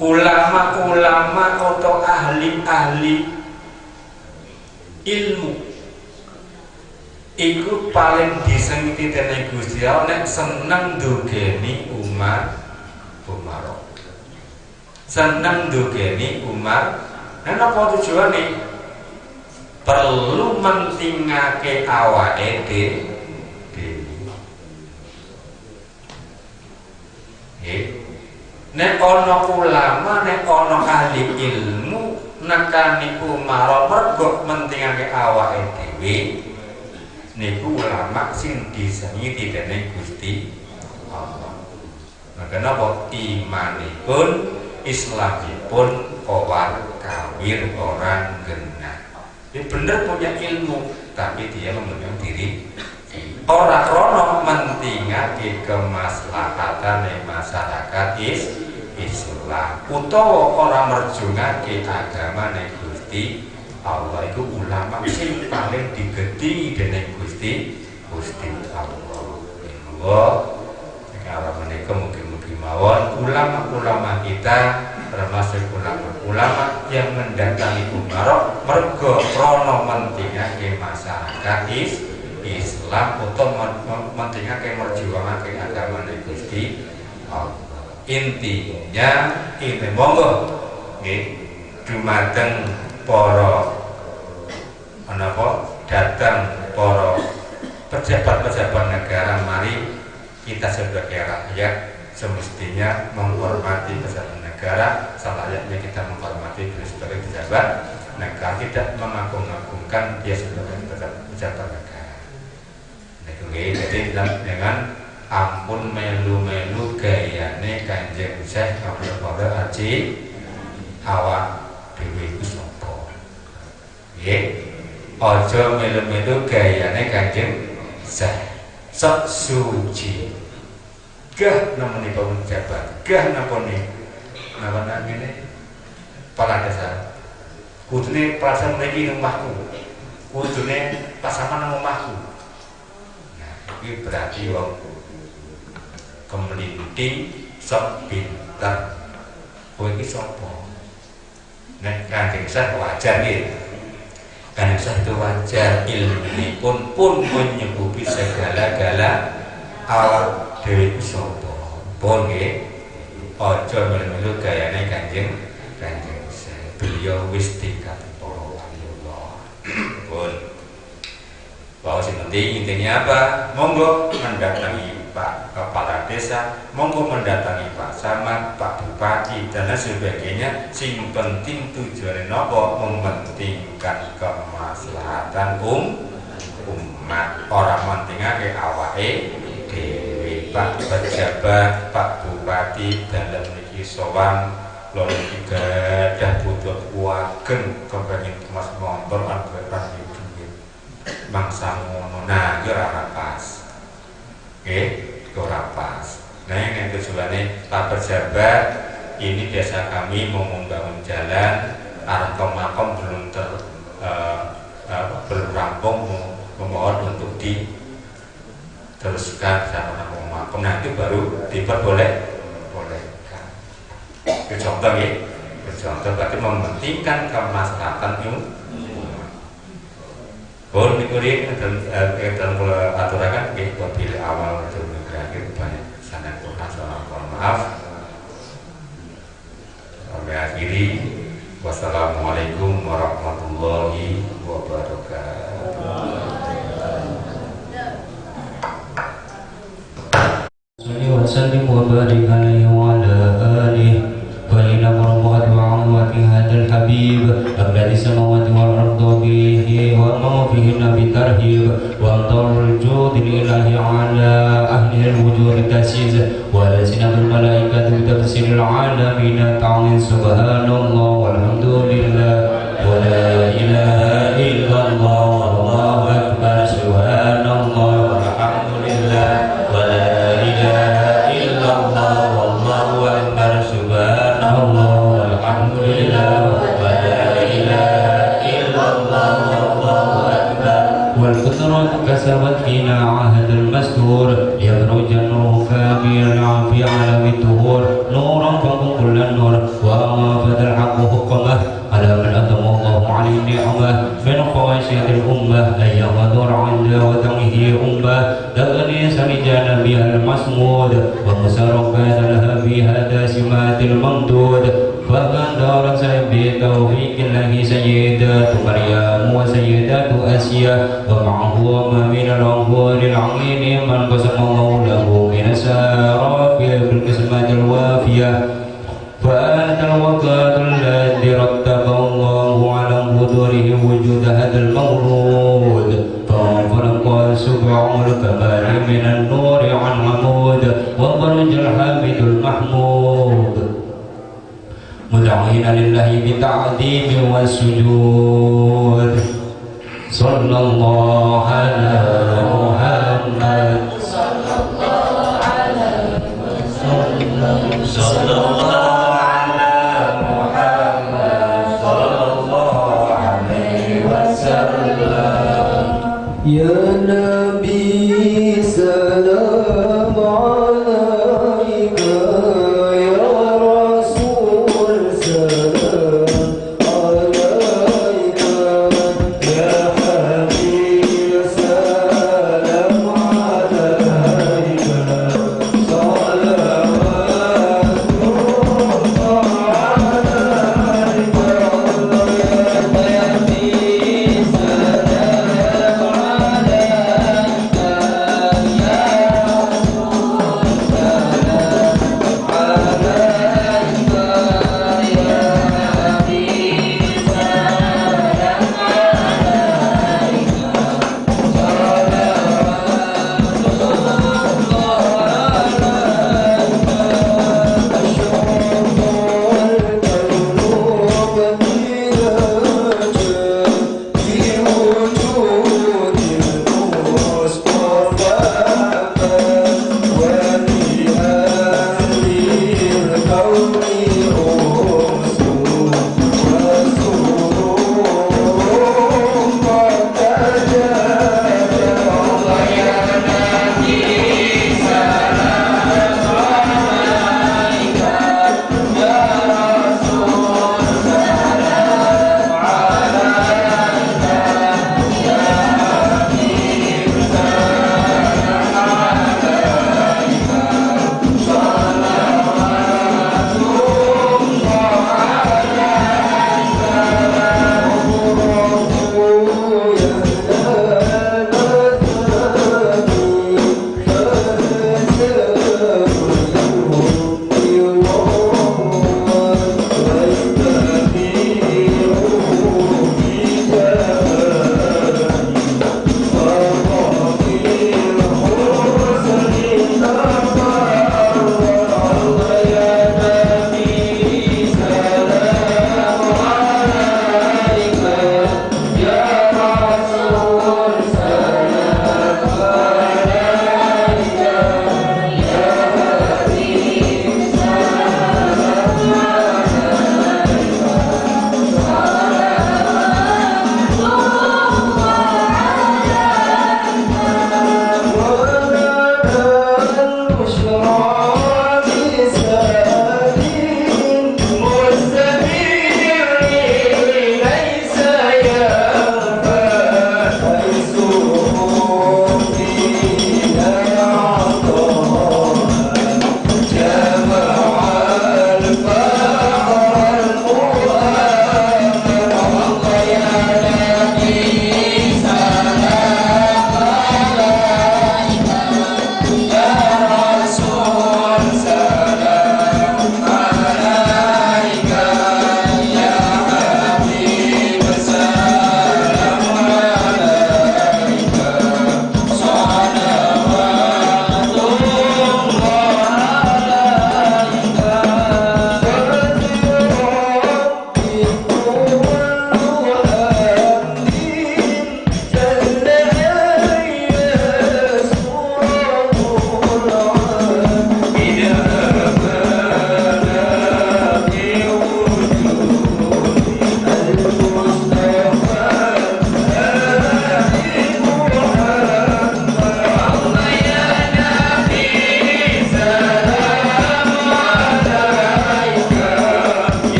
Ulama-ulama atau ahli-ahli ilmu iku paling disengiti dening Gusti Allah nek seneng ndugeni umara. Seneng ndugeni umar. Nah napa tujuane? Perlu mentingake awake dhewe. Nek ana ulama, nek ana ahli ilmu nekani umar mergo mentingake awake dhewe, niku ulama sing disengiti dening Gusti Allah. Maka napa imanipun Islamipun kawar kawir orang genah. Dia benar punya ilmu, tapi dia memegang diri. Orang krono mentingake kemaslahatan masyarakat Islam. Utawa orang merjungake agama ning Gusti Allah itu ulama sing paling digedhi dening Gusti Allah. Allah kalau menika mugi-mugi mawon ulama-ulama kita termasuk ulama-ulama yang mendatangi umara mergo krana mentingake masyarakat Islam utawa mentingake merjuangake agama Gusti Allah. Intinya ini monggo nggih dumateng para datang para pejabat-pejabat negara, mari kita sebagai rakyat semestinya menghormati pejabat negara, selayaknya kita menghormati beliau sebagai pejabat negara, tidak mengagung-agungkan dia sebagai pejabat negara. Jadi dengan ampun melu-melu gayane Kanjeng Syekh Abdul Qadir Haji awak dhewe iku sapa? Nggih, aja melu-melu gayane Kanjeng Syekh sok suci. Gah namanya pejabat, gah namanya ngene kepala desa. Kudune perasaan mriki omahku. Kudune pasaman nang omahku. Nah, iki berarti wong kemelinting sok pinter. Kowe iki sapa? Nek Kanjeng Syekh wajar nggih. Kanjeng Syekh itu wajar ilmunipun pun menyukupi segala-gala awak dhewe sapa. Pun nggih, aja melu-melu gayane Kanjeng Syekh. Beliau wis tingkat para waliullah. Pun. Bahwa sing penting intinya apa? Monggo mendatangi Pak Kepala Desa, monggo mendatangi Pak Camat, Pak Bupati dan lain sebagainya. Sing penting tujuane napa? Mementingkan kemaslahatan umat. Orang mentingake awake dhewe. Pak pejabat, Pak Bupati dalam niki sowan lho niki gadah butuh kuwagen kepengin Mas motor anggaran duit. Mangsa ngono. Nah, iki ora pas. Ora pas. Nah, yang tujuannya Pak pejabat ini desa kami mau membangun jalan arah ke makam belum belum rampung, memohon untuk teruskan sama makom. Nah itu baru diperbolehkan. Itu contoh ya. Contoh berarti mementingkan kemaslahatan ilmu. Boleh dikurik dalam aturakan ya, bila awal itu berakhir banyak sanad Quran salah maaf. Sampai akhiri. Wassalamualaikum warahmatullahi wabarakatuh. Salli wa sallim wa barik alaihi wa ala alihi fa inna marhamatu wa amwati hadzal habib abadi samawati wal ardi wa ma fihinna bi tarhib wa amtarul judi lillahi ala ahli al-wujud tasiz wa lasinatul malaikatu tafsirul alamin ta'ala subhanallah walhamdulillah wa la ilaha illallah wallahu akbar subhanallah walhamdulillah wa la ilaha illallah wallahu akbar subhanallah walhamdulillah wa la ilaha illallah wallahu akbar wal qudratu kasabat fina ahadul mastur yakhrujan nuruhu kamilan fi alami tuhur nuran fawqa kulli nur wa fadal haqqu hukamah ala man atama Allahu alayhi ni'amah min khawasyatil ummah ay yaghadur 'inda wa tamihi ummah dagani sanijana bihal masmud wa musarakat laha bihada simatil mamdud bahkan darat saya bitaufiqillahi sayyidatu Maryam wa sayyidatu Asya wa ma'ahu wa min al-anhuril 'amin man qasama lahu min asarabil bil qismatil wafiyah فأنت الوقت الذي رتب الله على قدره وجود هذا المولود فانفلق سبع الكمال من النور عن عمود وبرج الحامد المحمود مدعين لله بالتعظيم والسجود صلى الله على محمد صلى الله Ya Nabi salam alaika ya Rasul salam alaika ya Habib salam alaika salawatullah alaika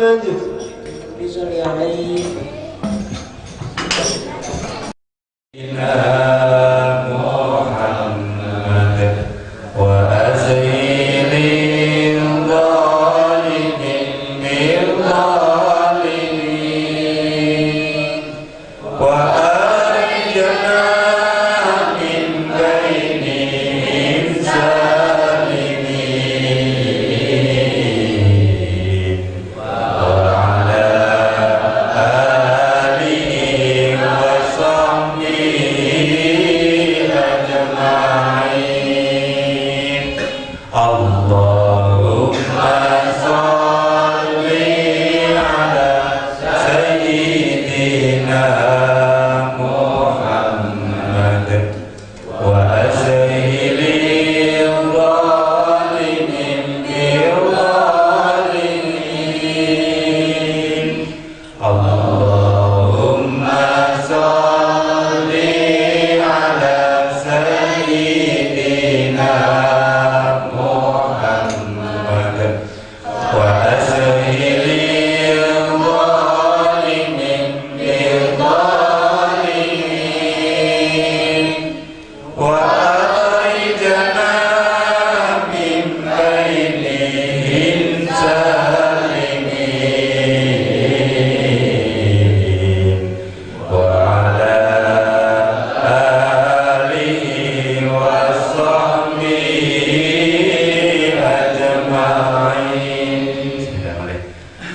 lanjut. Disolli alaihi.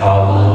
Allah